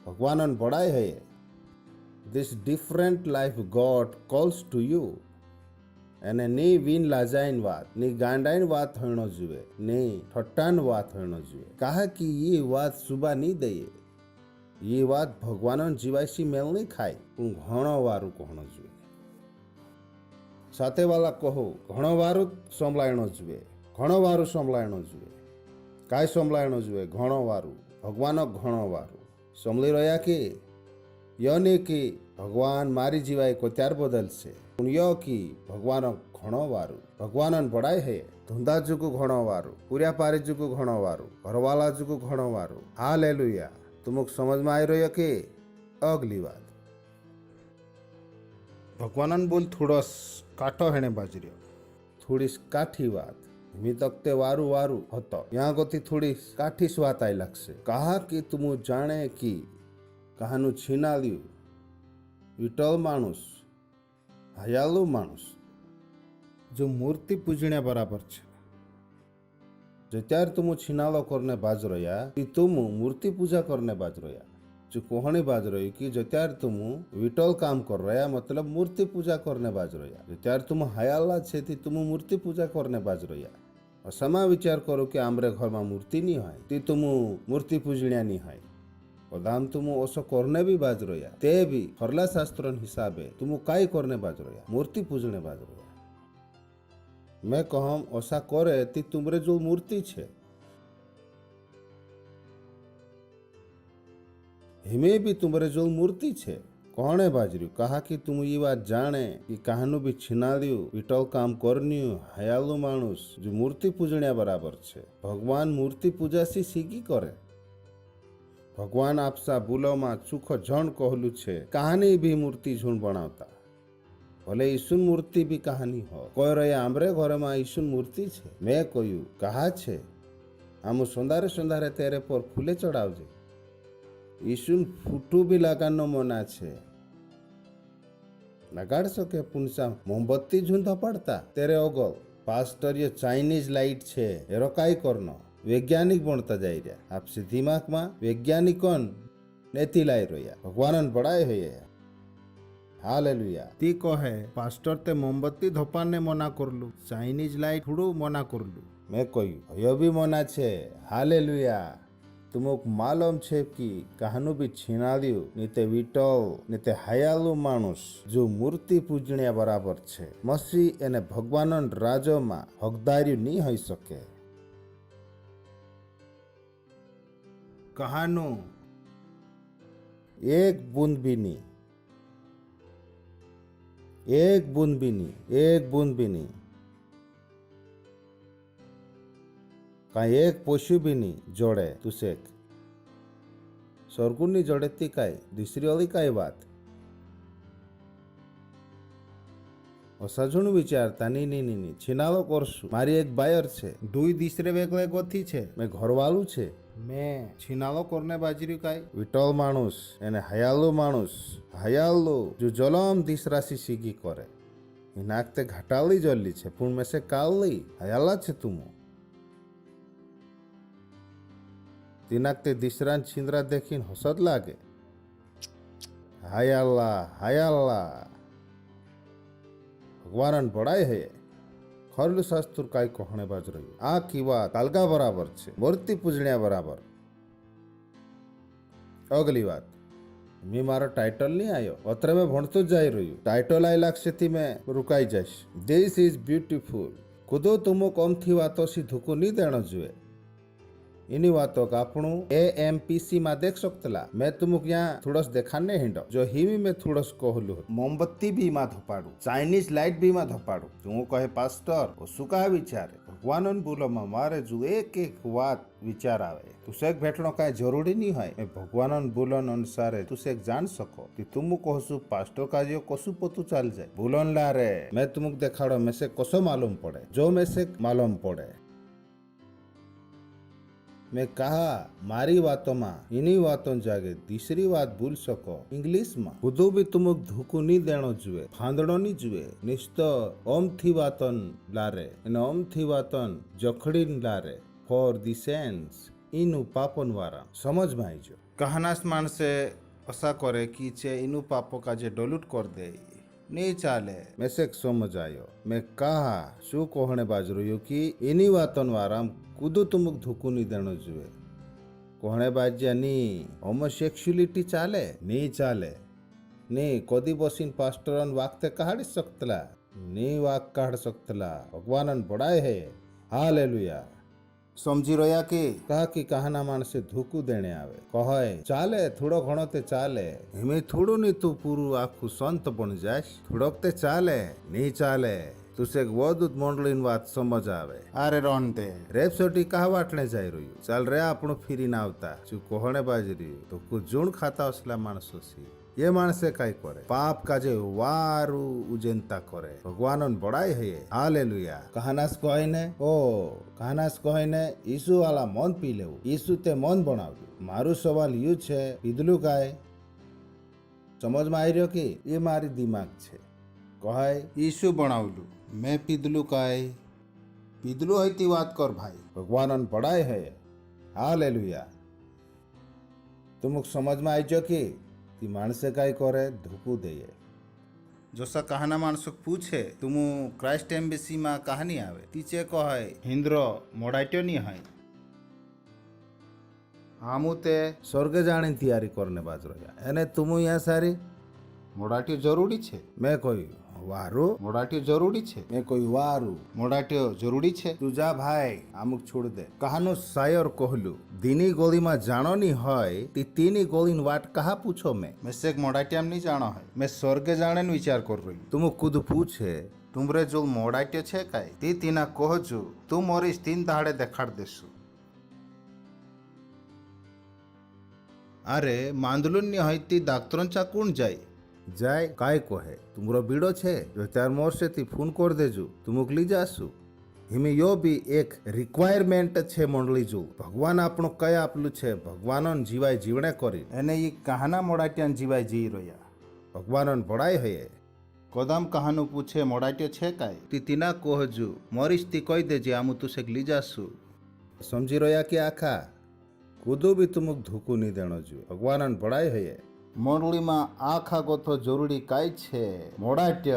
F: भगवानन बड़ाई है this different life God calls to you અને ની વિન લાજાઈન વાત ની ગાંડાઈન વાત હોણો जुए, ની ઠટ્ટાન વાત હોણો जुए। कहा कि ये बात सुबह नहीं दे, ये बात भगवानन जीवायसी मेल नहीं खाय पण घणो वारू कहणो जुए। साथे वाला कहो घणो वारू संभलायणो जुए, घणो वारू संभलायणो जुए। काय संभलायणो जुए? घणो वारू भगवानो घणो वारू संभली रह्या कि योनी कि भगवान मारी जीवाय को त्यार बदल से। पुण्य की भगवान घण वारू भगवान बड़ाई है धुंदा जुगु घण वारू पूरा पारी जुगु घण वारू घरवाला जुगु घण वारू हालेलुया। तुमको समझ में आई रही के अगली बात भगवान बोल थोड़स काटो हेणे बाजरियो थोड़ी काठी बात मी तकते वारू वारू होतो यहाँ गोती थोड़ी काठी स्वात आई लगसे कहा कि तुम जाने कि कहानु छीना लियू विटल मानुस हयालू मानुस जो मूर्ति पूजने बराबर छे जत्यार तुम छीनालो करने बाज रहा कि तुम मूर्ति पूजा करने बाज रहा जो कोहनी बाज रही कि जत्यार तुम विटल काम कर रहा मतलब मूर्ति पूजा करने बाज रहा जत्यार तुम हयाला छे ती तुम मूर्ति पूजा करने बाज रहा और समा विचार करो कि आमरे घर में मूर्ति नहीं है ती तुम मूर्ति पूजनिया नहीं है और दाम तुम ओसो करने भी बाज रहा ते भी फरला शास्त्र हिसाबे तुम काई करने बाज रहा मूर्ति पूजने बाज रहा मैं कहम ओसा करे ती तुमरे जो मूर्ति छे हिमे भी तुमरे जो मूर्ति छे कौने बाजरियो कहा कि तुम ये बात जाने कि कहानु भी छिना लियो विटल काम करनियो हयालू मानुस जो मूर्ति पूजनिया बराबर छे भगवान मूर्ति पूजा से सीखी करे भगवान आपसा बुलो में चूखो झण कहलू छे कहानी भी मूर्ति झुण बनावता भले ईसुन मूर्ति भी कहानी हो कह रहे आमरे घर में ईसुन मूर्ति छे मैं कहू कहा छे आम संधारे संधारे तेरे पर फूले चढ़ावजे ईसुन फूटू भी लगानो मना छे लगाड़ सके पुनसा मोमबत्ती झुंधा पड़ता तेरे ओगल पास्टर ये चाइनीज लाइट छे एरो काई करनो वैज्ञानिक बनता जाई रहा आपसे दिमाग में वैज्ञानिकन नेति लाई रोया भगवान बड़ाई है हालेलुया ती कहे पास्टर ते मोमबत्ती धोपाने मना करलू चाइनीज लाइट थोड़ू मना करलू मैं कहू यो भी मना छे हालेलुया तुमको मालूम छे कि कहानु भी छीना लियो नीते विटल नीते हयालू मानुस जो मूर्ति पूजनिया बराबर छे मसीह एने भगवान राजो में हकदारी नहीं हो सके कहानु एक बूंद भी नहीं एक बूंद भी नहीं एक बूंद भी नहीं कहीं एक पशु भी नहीं जोड़े तुसे स्वर्गुनी जोड़े ती काई दूसरी वाली काई बात और सजुन विचारता नहीं छिनालो करसु मारी एक बायर छे दुई तीसरे वेगले गोथी छे मैं घर वालू छे मैं छिनालो करने बाजरी काई विटल मानुस एने हयालू मानुस हयालू जो जलम तीसरा सी सीगी करे नाकते घटाली जल्ली छे पुण में से काली हयाला छे तुम तीनाकते दिसरान छिंद्रा देखीन हसद लागे हयाला हयाला भगवान बड़ाई है खरलू शास्त्र काई कहने बाज रही आ की बात कालगा बराबर छे मूर्ति पूजनिया बराबर अगली बात मी मारो टाइटल नहीं आयो अत्रे में भणतो जाई रही टाइटल आई लाग से मैं रुकाई जाइस दिस इज ब्यूटीफुल खुदो तुमो कम थी वातो सी धुको नहीं देनो जुए इनी बातों का आपणु AMPC में देख सकतला मैं तुमको यहाँ थोड़स देखाने हिंडो जो हिमी में थोड़स कहलू मोमबत्ती भी मां धोपाड़ू चाइनीज लाइट भी मां धोपाड़ू तू कहे पास्टर ओ सुका विचारे भगवान बोलो मारे जो एक एक बात विचार आवे तुसे भेटनो का जरूरी नहीं है मैं भगवान बोलन अनुसार तुसे जान सको कि तुम कहसु पास्टर का जो कसु पतु चल जाए बोलन ला रे मैं तुमको देखाड़ो में से कसो मालूम पड़े जो में से मालूम पड़े मैं कहा मारी बातों में इन्हीं बातों जागे तीसरी बात भूल सको इंग्लिश में खुदो भी तुमको धुकू नहीं देनो जुए फांदड़ो नहीं जुए निश्चय ओम थी बातन लारे ओम थी बातन जखड़ी लारे फॉर दी सेंस इनु पापन वारा समझ में आई जो कहनास मान से ऐसा करे कि चे इनु पापो का जे डोलूट कर दे नहीं चाले मैं से समझ आयो मैं कहा शू कहने बाज रही कि इन्हीं बातन वारा कुदो तुमको धुकू नहीं देनो जुए कहने बाज्या नहीं होमोसेक्सुअलिटी चाले नहीं चाले नहीं कदी बसीन पास्टरन वाक्ते काढ़ सकतला नहीं वाक काढ़ सकतला भगवानन बड़ाई है हालेलुया समझी रहा कि कहा कि कहना मानसे धोकू देने आवे कहे चाले थोड़ो घणो ते चाले हिमे थोड़ो नहीं तू पूरू आखू संत बन जास थोड़ोक ते चाले नहीं चाले तुसे एक वदूत मंडलीन बात समझ आवे अरे रोनते रेपसोटी कहा वाटने जाई रही चल रे आपनो फिरी ना आवता चू कोहणे बाजरी तो कुछ जुण खाता असला मानसो सी ये मानसे काय करे पाप काजे वारू उजेंता करे भगवानन बड़ाई है हालेलुया कहानास कहने ओ कहानास कहने यीशु वाला मन पी लेવું यीशु ते मन बनाव्યું मारू सवाल यू छे पीधलू काय समझ में आई रह्यो कि ये मारी दिमाग छे कहे यीशु बनावलू मैं पीधलू काय पीधलू है ती बात कर भाई भगवानन बड़ाई है हालेलुया तुमक समझ में आई जो कि ती माणसे काय करे धोकू देये जसा कहाना माणसक पूछे तुम क्राइस्ट एम्बेसी में कहानी आवे तीचे कहे हिंद्रो मोडाट्यो नहीं है हमू ते स्वर्ग जाने तैयारी करने बाज रहा एने तुम यहाँ सारी मोडाट्यो जरूरी छे मैं कोई वारू मोडाट्यो जरूरी छे मैं कोई वारू मोडाट्यो जरूरी छे तू जा भाई आमुक छोड़ दे कहानो शायर कहलू दीनी गोली में जानो नहीं है ती तीनी गोली वाट कहा पूछो मैं से मोडाट्याम नहीं जानो है मैं स्वर्ग जाने विचार कर रही तुम खुद पूछे तुमरे जो मोडाट्यो छे काय ती तीना कहजू तू मोरीस 3 दाड़े देखाड़ देसु अरे मांदलून नहीं है ती डाक्टरंचा कोण जाय जाय काय कहे तुमरो बीड़ो छे जो 4 मोर से ती फोन कर देजू तुमुक ली जासु हिमे यो भी एक रिक्वायरमेंट छे मंडली जू भगवान आपनो कय आपलू छे भगवानन जीवाय जीवणे करी एने ई कहाना मोडाट्यान जीवाय जी रह्या भगवानन बड़ाई है कदम कहानु पूछे मोडाट्यो छे काय ती तीना कहजू मोरिस ती कही देजे आमु तुसेक ली जासु समझी रह्या कि आखा कूदो भी तुमुक धोकू नहीं देनो जू भगवानन बड़ाई है मंडली में आखा गोथो जरूरी काय छे मोडाट्य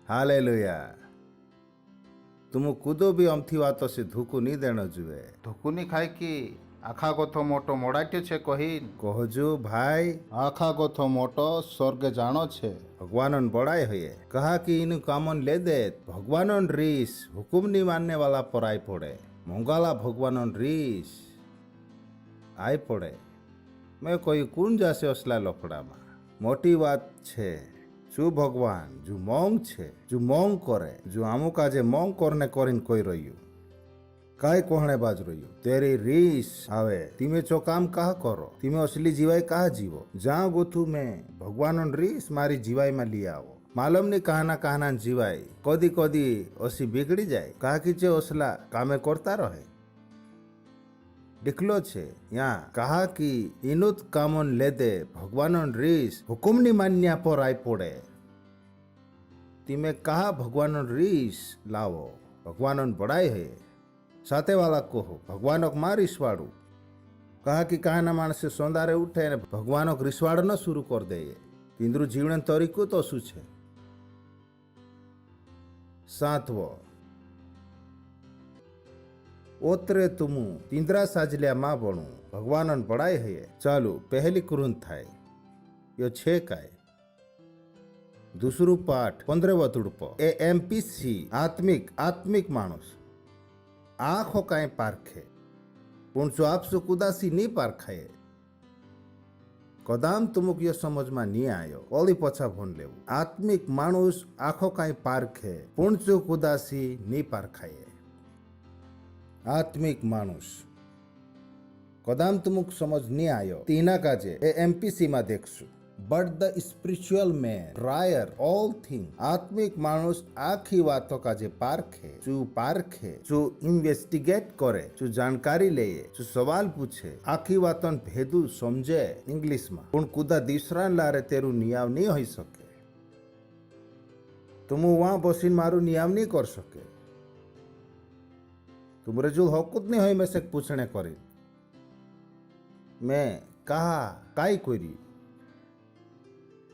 F: हालेलुया तुम कूदो भी अमथी वातो से धोकू नहीं देनो जुए धोकू नहीं खाए कि आखा गोथो मोटो मोडाट्य छे कहीन कहजू भाई आखा गोथो मोटो स्वर्ग जानो छे भगवानन बड़ाई है कहा कि इन कामन ले दे भगवानन रीस हुकुम नहीं मानने वाला पर आई पड़े मंगाला भगवानन रीस आई पड़े मैं कोई कौन जासे असला लफड़ा में मोटी बात छे जो भगवान जो मोंग छे जो मोंग करे जो आमु काजे मोंग करने करीन कोई रह्यू काय कोहणे बाज रह्यू तेरी रीस आवे तिमे चो काम कहा करो तिमे असली जीवाय कहा जीवो जहाँ गोथू में भगवानन रीस मारी जीवाय में लिया आओ मालूम नहीं कहना जीवाय कदी कदी असी बिगड़ी जाए कहा कि जे असला कामे करता रहे दिखलो छे यहाँ कहा कि इनुत कामन ले दे भगवानन रीस हुकुम नहीं मान्या पर आई पड़े तिमे कहा भगवानन रीस लावो भगवानन बड़ाई है साथे वाला कहो भगवानक मां रिसवाड़ू कहा कि कहना मानसे सोंदारे उठे ने भगवानक रिसवाड़ न शुरू कर दे इंद्रु जीवन तरीको तो शू छे 7 ओतरे तुमु तींद्रा साजलिया मां बनू भगवानन बड़ाई है चालू पहली कुरुन थाय यो छे काय दूसरू पाठ 15 वतुड़प ए एमपीसी आत्मिक मानुस आँखों काई पारखे पुण जो आपसो कुदासी नहीं पारखाए कदाम तुमुक यो समझ में नहीं आयो ओली पछा भन लेव आत्मिक मानुस आँखों काई पारखे पुण जो कुदासी नहीं पारखाए आत्मिक मानुष कदाम तुमुक समझ नहीं आयो तीना काजे ए एमपीसी में देखसु but the spiritual man trier all thing आत्मिक मानुष आखी बातों काजे पारखे जो इन्वेस्टिगेट करे जो जानकारी ले जो सवाल पूछे आखी बातों भेदू समझे इंग्लिश में पण कुदा दूसरा लारे तेरू नियाव नहीं हो सके तुम वहां बसीन मारू नियाव नहीं कर सके तुम रजुल हकुत नहीं है मैं से पूछने करी मैं कहा काई कोरी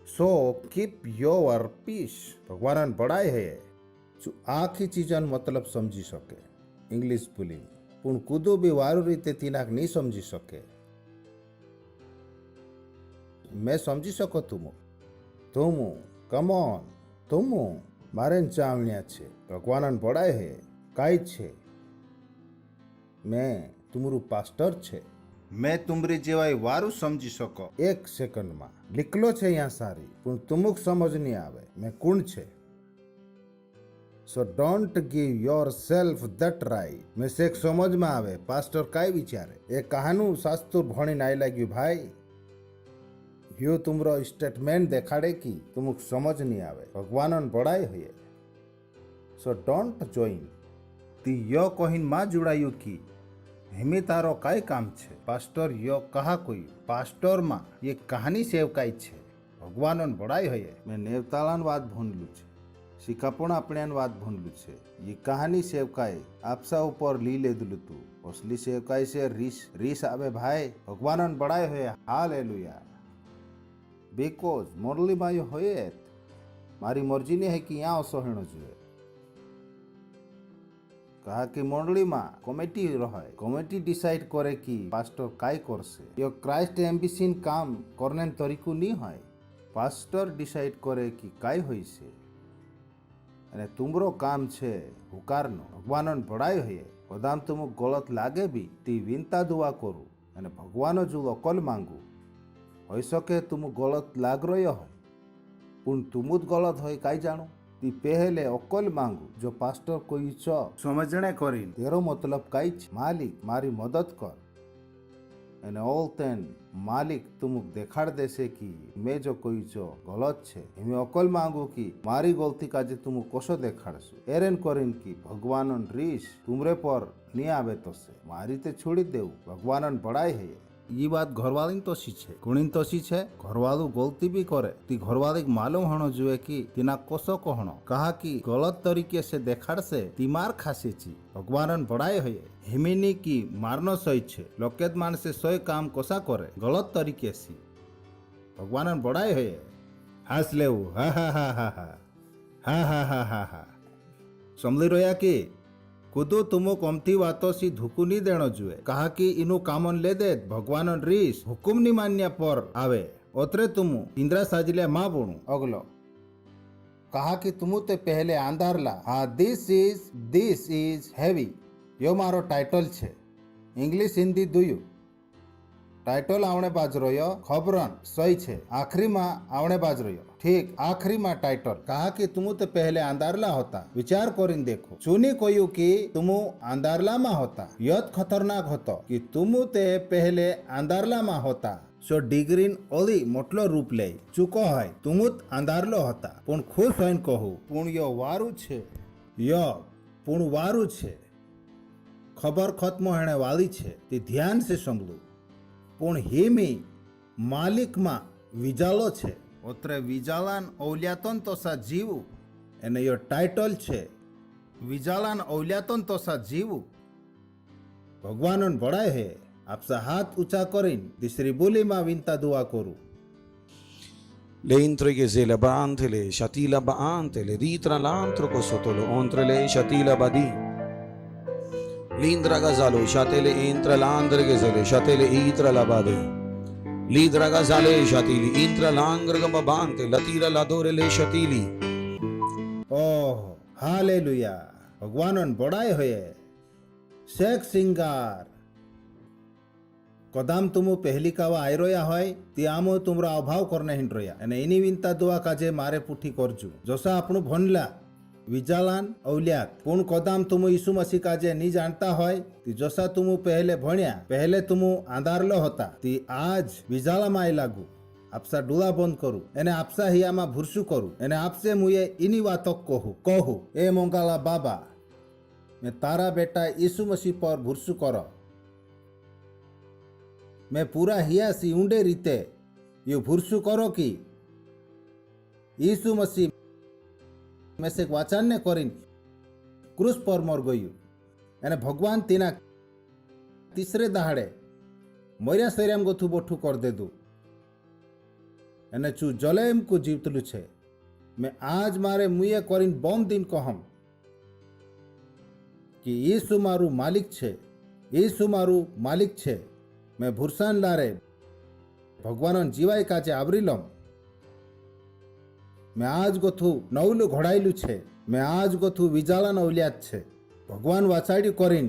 F: सो कीप योर पीस भगवान बड़ाई है जो आखी चीजन मतलब समझी सके इंग्लिश बोलिंग पुण कूदो भी वारू रीते तीनाक नहीं समझी सके मैं समझी सको तुम कमॉन तुम मारे चावणिया छे भगवान बड़ाई है काई छे मैं तुमरू पास्टर छे। मैं तुमरी जेवाय वारू समझी सको एक सेकंड में लिखलो छे यहाँ सारी पण तुमुक समझ नहीं आवे मैं कौन छे। So don't give your self that right. मैं से समझ में आवे पास्टर काय विचारे ए कहानू शास्त्र भणी नाई लाग्यू भाई। यो तुमरो स्टेटमेंट देखाड़े की तुमुक समझ नहीं आवे भगवान बड़ाई हुए। सो डोंट जॉइन ती यो कहिन मा जुड़ायु की हेमे तारो काय काम छे। पास्टर यो कहा कोई पास्टर मा ये कहानी सेवकाई छे भगवान बड़ाई हुए। मैं नेवतालान वात भूनलू छे शिकापण आपण्यान वात भूनलू छे। ये कहानी सेवकाई आपसा ऊपर ली लेदलू तू असली सेवकाई से रीस आवे भाई भगवान बड़ाई हुए। हालेलुया। बिकॉज मुरली माई होए मारी मर्जी नहीं है कि यहाँ असहण जुए। कहा कि मंडली में कमिटी रहे कमिटी डिसाइड करे कि पास्टर काय करसे। यो क्राइस्ट एम्बिशन काम करने तरीको नहीं है पास्टर डिसाइड करे कि काय होई से। अने तुमरो काम छे हुकारनो भगवान बड़ाई होए। कदाम तुम गलत लागे भी ती विनता दुआ करू अने भगवान जो अकल मांगू हो सके तुम गलत लाग रह्यो है पुण तुमुत गलत है काई जानो ती पहले अकल मांगू जो पास्टर कोई छ समझने करी तेरो मतलब काई छ। मालिक मारी मदद कर एने ऑल तेन मालिक तुमुक देखाड़ देसे कि मैं जो कोई छो गलत छे मैं अकल मांगू कि मारी गलती काजे तुम कसो देखाड़सु एरेन करीन कि भगवान रीस तुमरे पर नहीं आवे तो से मारी ते छोड़ी देव भगवान बड़ाई है। ये बात घरवाली तो सीछे गुणीन तो सीछे घरवालू गलती भी करे ती घरवाली मालूम होनो जुए कि तिना कोसो कहनो कहा कि गलत तरीके से देखाड़ से ती मार खासे ची भगवान बड़ाई हुए। हिमिनी की मारनो सही छे लोकेत मान से सोय काम कोसा करे गलत तरीके से भगवान बड़ाई हुए। हास लेऊ हा हा हा हा हा हा हा हा हा हा समझी रोया कि खुदो तुमो कमती वातो सी धुकू नहीं देनो जुए। कहा कि इनु कामन ले दे भगवान रीस हुकुम नहीं मान्या पर आवे ओतरे तुम इंद्रा साजिले माँ बोणु अगलो कहा कि तुम ते पहले आंधार ला। हाँ दिस इज हैवी यो मारो टाइटल छे इंग्लिश हिंदी दुयु टाइटल आवणे बाज रह्यो खबरन सही छे आखरी में आवणे बाज रह्यो ठीक आखरी में टाइटल कहा कि तुम तो पहले अंधारला होता विचार करीन देखो चुनी कोयु कि तुम अंधारला में होता यत खतरनाक होतो कि तुम ते पहले अंधारला में होता। सो डिग्रीन ओली मोटलो रूप ले चुको है तुम अंधारलो होता पण खुश होइन कहू पुण यो वारू छे यो पुण वारू छे खबर खत्म होने वाली छे ते ध्यान से समझू पुण हेमी मालिक मा विजालो छे ओतरे विजालान औल्यातन तोसा जीवू एने यो टाइटल छे विजालान औल्यातन तोसा जीवू भगवान बड़ाई है। आपसा हाथ ऊंचा करीन तीसरी बोली मा विनता दुआ करू
C: Le intrighe le bantele, shatila baantele, ritra l'antro cosotolo, ontre le shatila badi. L'indra gazalo, shatele intra l'andre gazale, shatele itra la bade. L'idra gazale, shatili, intra l'angra gambabante, latira l'adore le shatili.
F: Oh hallelujah भगवान बड़ाई हुए। शेख सिंगार कदाम तुम पहली कावा आई रोया होय ती आमो तुमरा अभाव करने हिंड रोया एने इनी विनता दुआ काजे मारे पुठी करजू जोसा आपनु भनला विजालान औल्यात पुण कदाम तुम यीशु मसीह काजे नी जानता होय ती जोसा तुम पहले भण्या पहले तुम आंधारलो होता ती आज विजाला माई लागू आपसा डुला बंद करू एने आपसा हियामा भुरसु करू एने आपसे मुये इनी वातो कहू ए मोंगाला बाबा मैं तारा बेटा यीशु मसीह पर भुरसु करो मैं पूरा हिया सी ऊंडे रीते यो भुरसु करो कि यीशु मसीह में से वाचन ने करीन क्रूस पर मर गयु एने भगवान तीना तीसरे दहाड़े मरिया शरीरम गोथु बोठू कर दे दू एने चू जलेम को जीवतलु छे। मैं आज मारे मुये करीन बम दिन कहम कि यीशु मारू मालिक छे यीशु मारू मालिक छे मैं भूरसान लारे भगवान जीवाय काचे आवरीलम मैं आज गोथु नवलु घोड़ायलु छे मैं आज गोथु विजाला नवलियात छे भगवान वाचाड़ी करीन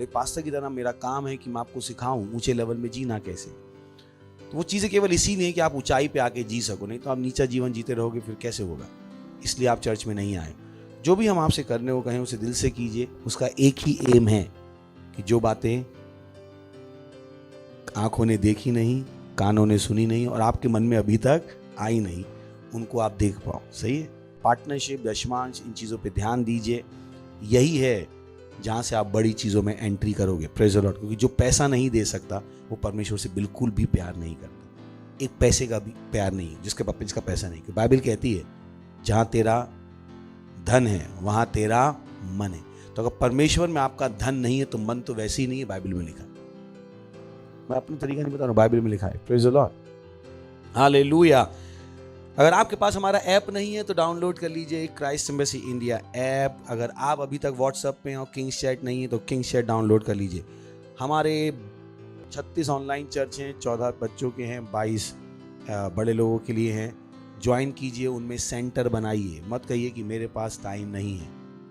G: और एक पास्टर की तरह मेरा काम है कि मैं आपको सिखाऊं ऊंचे लेवल में जीना कैसे। तो वो चीज़ें केवल इसी नहीं है कि आप ऊंचाई पे आके जी सको, नहीं तो आप नीचा जीवन जीते रहोगे, फिर कैसे होगा। इसलिए आप चर्च में नहीं आए। जो भी हम आपसे करने को कहें उसे दिल से कीजिए। उसका एक ही एम है कि जो बातें आंखों ने देखी नहीं, कानों ने सुनी नहीं और आपके मन में अभी तक आई नहीं, उनको आप देख पाओ। सही है। पार्टनरशिप, दशमांश, इन चीज़ों पे ध्यान दीजिए। यही है जहाँ से आप बड़ी चीज़ों में एंट्री करोगे। Praise the Lord. क्योंकि जो पैसा नहीं दे सकता वो परमेश्वर से बिल्कुल भी प्यार नहीं करता। एक पैसे का भी प्यार नहीं है जिसका पैसा नहीं। क्योंकि बाइबल कहती है जहाँ तेरा धन है वहाँ तेरा मन है। तो अगर परमेश्वर में आपका धन नहीं है तो मन तो वैसे ही नहीं है, बाइबल में लिखा। मैं अपनी तरीका नहीं बता रहा हूँ, बाइबल में लिखा है। Praise the Lord. हालेलुया। अगर आपके पास हमारा ऐप नहीं है तो डाउनलोड कर लीजिए क्राइस्ट एम्बेसी इंडिया ऐप। अगर आप अभी तक व्हाट्सएप पे और किंग्स चैट नहीं है तो किंग्स चैट डाउनलोड कर लीजिए। हमारे 36 ऑनलाइन चर्च हैं, 14 बच्चों के हैं, 22 बड़े लोगों के लिए हैं। ज्वाइन कीजिए, उनमें सेंटर बनाइए। मत कहिए कि मेरे पास टाइम नहीं है,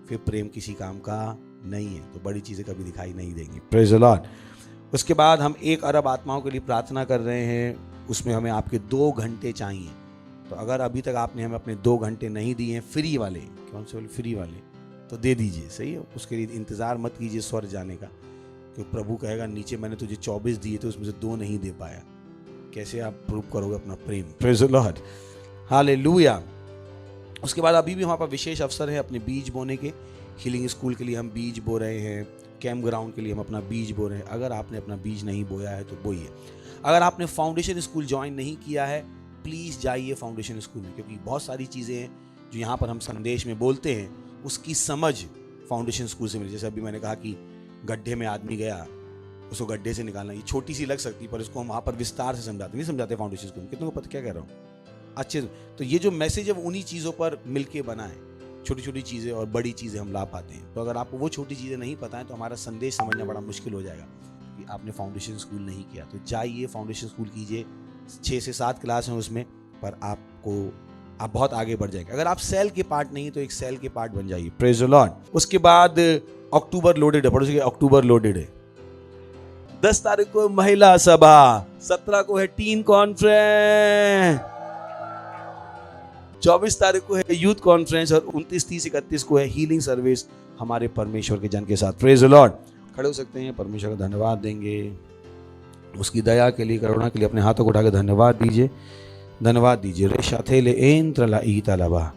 G: फिर प्रेम किसी काम का नहीं है तो बड़ी चीज़ें कभी दिखाई नहीं देंगी। Praise the Lord. उसके बाद हम 1 अरब आत्माओं के लिए प्रार्थना कर रहे हैं। उसमें हमें आपके 2 घंटे चाहिए। तो अगर अभी तक आपने हमें अपने 2 घंटे नहीं दिए हैं फ्री वाले, कौन से वाले फ्री वाले, तो दे दीजिए। सही है। उसके लिए इंतज़ार मत कीजिए स्वर्ग जाने का, क्योंकि प्रभु कहेगा नीचे मैंने तुझे 24 दिए थे उसमें से 2 नहीं दे पाया। कैसे आप प्रूव करोगे अपना प्रेम। Praise the Lord. हालेलुया। उसके बाद अभी भी हमारे पास विशेष अवसर है अपने बीज बोने के। हीलिंग स्कूल के लिए हम बीज बो रहे हैं, कैंप ग्राउंड के लिए हम अपना बीज बो रहे हैं। अगर आपने अपना बीज नहीं बोया है तो बोइए। अगर आपने फाउंडेशन स्कूल ज्वाइन नहीं किया है प्लीज़ जाइए फाउंडेशन स्कूल में, क्योंकि बहुत सारी चीज़ें हैं जो यहाँ पर हम संदेश में बोलते हैं उसकी समझ फाउंडेशन स्कूल से मिली। जैसे अभी मैंने कहा कि गड्ढे में आदमी गया, उसको गड्ढे से निकालना, ये छोटी सी लग सकती है पर इसको हम वहाँ पर विस्तार से समझाते नहीं समझाते फाउंडेशन स्कूल में। कितनों को पता क्या कह रहा हूँ अच्छे। तो ये जो मैसेज है वो उन्हीं चीज़ों पर मिलके बना है। छोटी छोटी चीज़ें और बड़ी चीज़ें हम ला पाते हैं। तो अगर आपको वो छोटी चीज़ें नहीं पता है तो हमारा संदेश समझना बड़ा मुश्किल हो जाएगा कि आपने फाउंडेशन स्कूल नहीं किया। तो जाइए फाउंडेशन स्कूल कीजिए। 6 से 7 क्लास हैं उसमें, पर आप बहुत आगे बढ़ जाएंगे। अगर आप सेल के पार्ट नहीं तो एक सेल के पार्ट बन जाइए। Praise the Lord. उसके बाद अक्टूबर लोडेड है, पढ़ोगे अक्टूबर लोडेड है। 10 तारीख को महिला सभा, 17 को है टीन कॉन्फ्रेंस, 24 तारीख को है यूथ कॉन्फ्रेंस और 29, 30, 31 को है हीलिंग सर्विस हमारे परमेश्वर के जन के साथ। Praise the Lord. खड़े हो सकते हैं, परमेश्वर का धन्यवाद देंगे उसकी दया के लिए, करुणा के लिए। अपने हाथों को उठा के धन्यवाद दीजिए, धन्यवाद दीजिए। रेशाथेले एंत्रला ईतलाबा।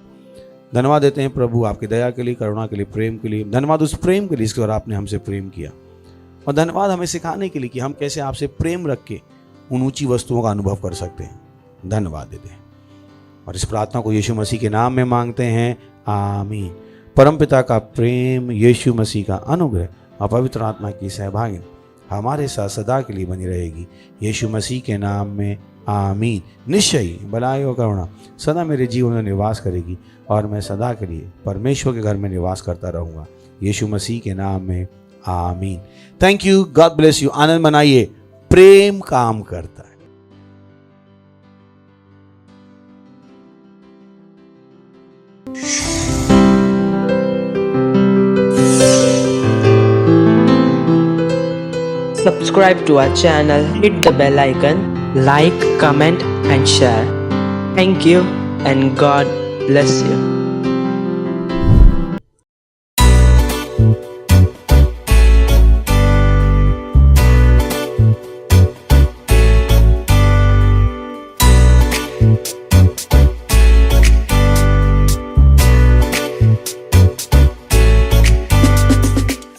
G: धन्यवाद देते हैं प्रभु आपकी दया के लिए, करुणा के लिए, प्रेम के लिए। धन्यवाद उस प्रेम के लिए जिसके द्वारा आपने हमसे प्रेम किया, और धन्यवाद हमें सिखाने के लिए कि हम कैसे आपसे प्रेम रख के उन ऊंची वस्तुओं का अनुभव कर सकते हैं। धन्यवाद देते हैं और इस प्रार्थना को यीशु मसीह के नाम में मांगते हैं, आमीन। परमपिता का प्रेम, यीशु मसीह का अनुग्रह और पवित्र आत्मा की सहभागी हमारे साथ सदा के लिए बनी रहेगी। यीशु मसीह के नाम में आमीन। निश्चय ही भलाई और करुणा सदा मेरे जीवन में निवास करेगी और मैं सदा के लिए परमेश्वर के घर में निवास करता रहूँगा। यीशु मसीह के नाम में आमीन। Thank you, God bless you. आनंद मनाइए, प्रेम काम करता है।
H: Subscribe to our channel, hit the bell icon, like, comment and share. Thank you and God bless you.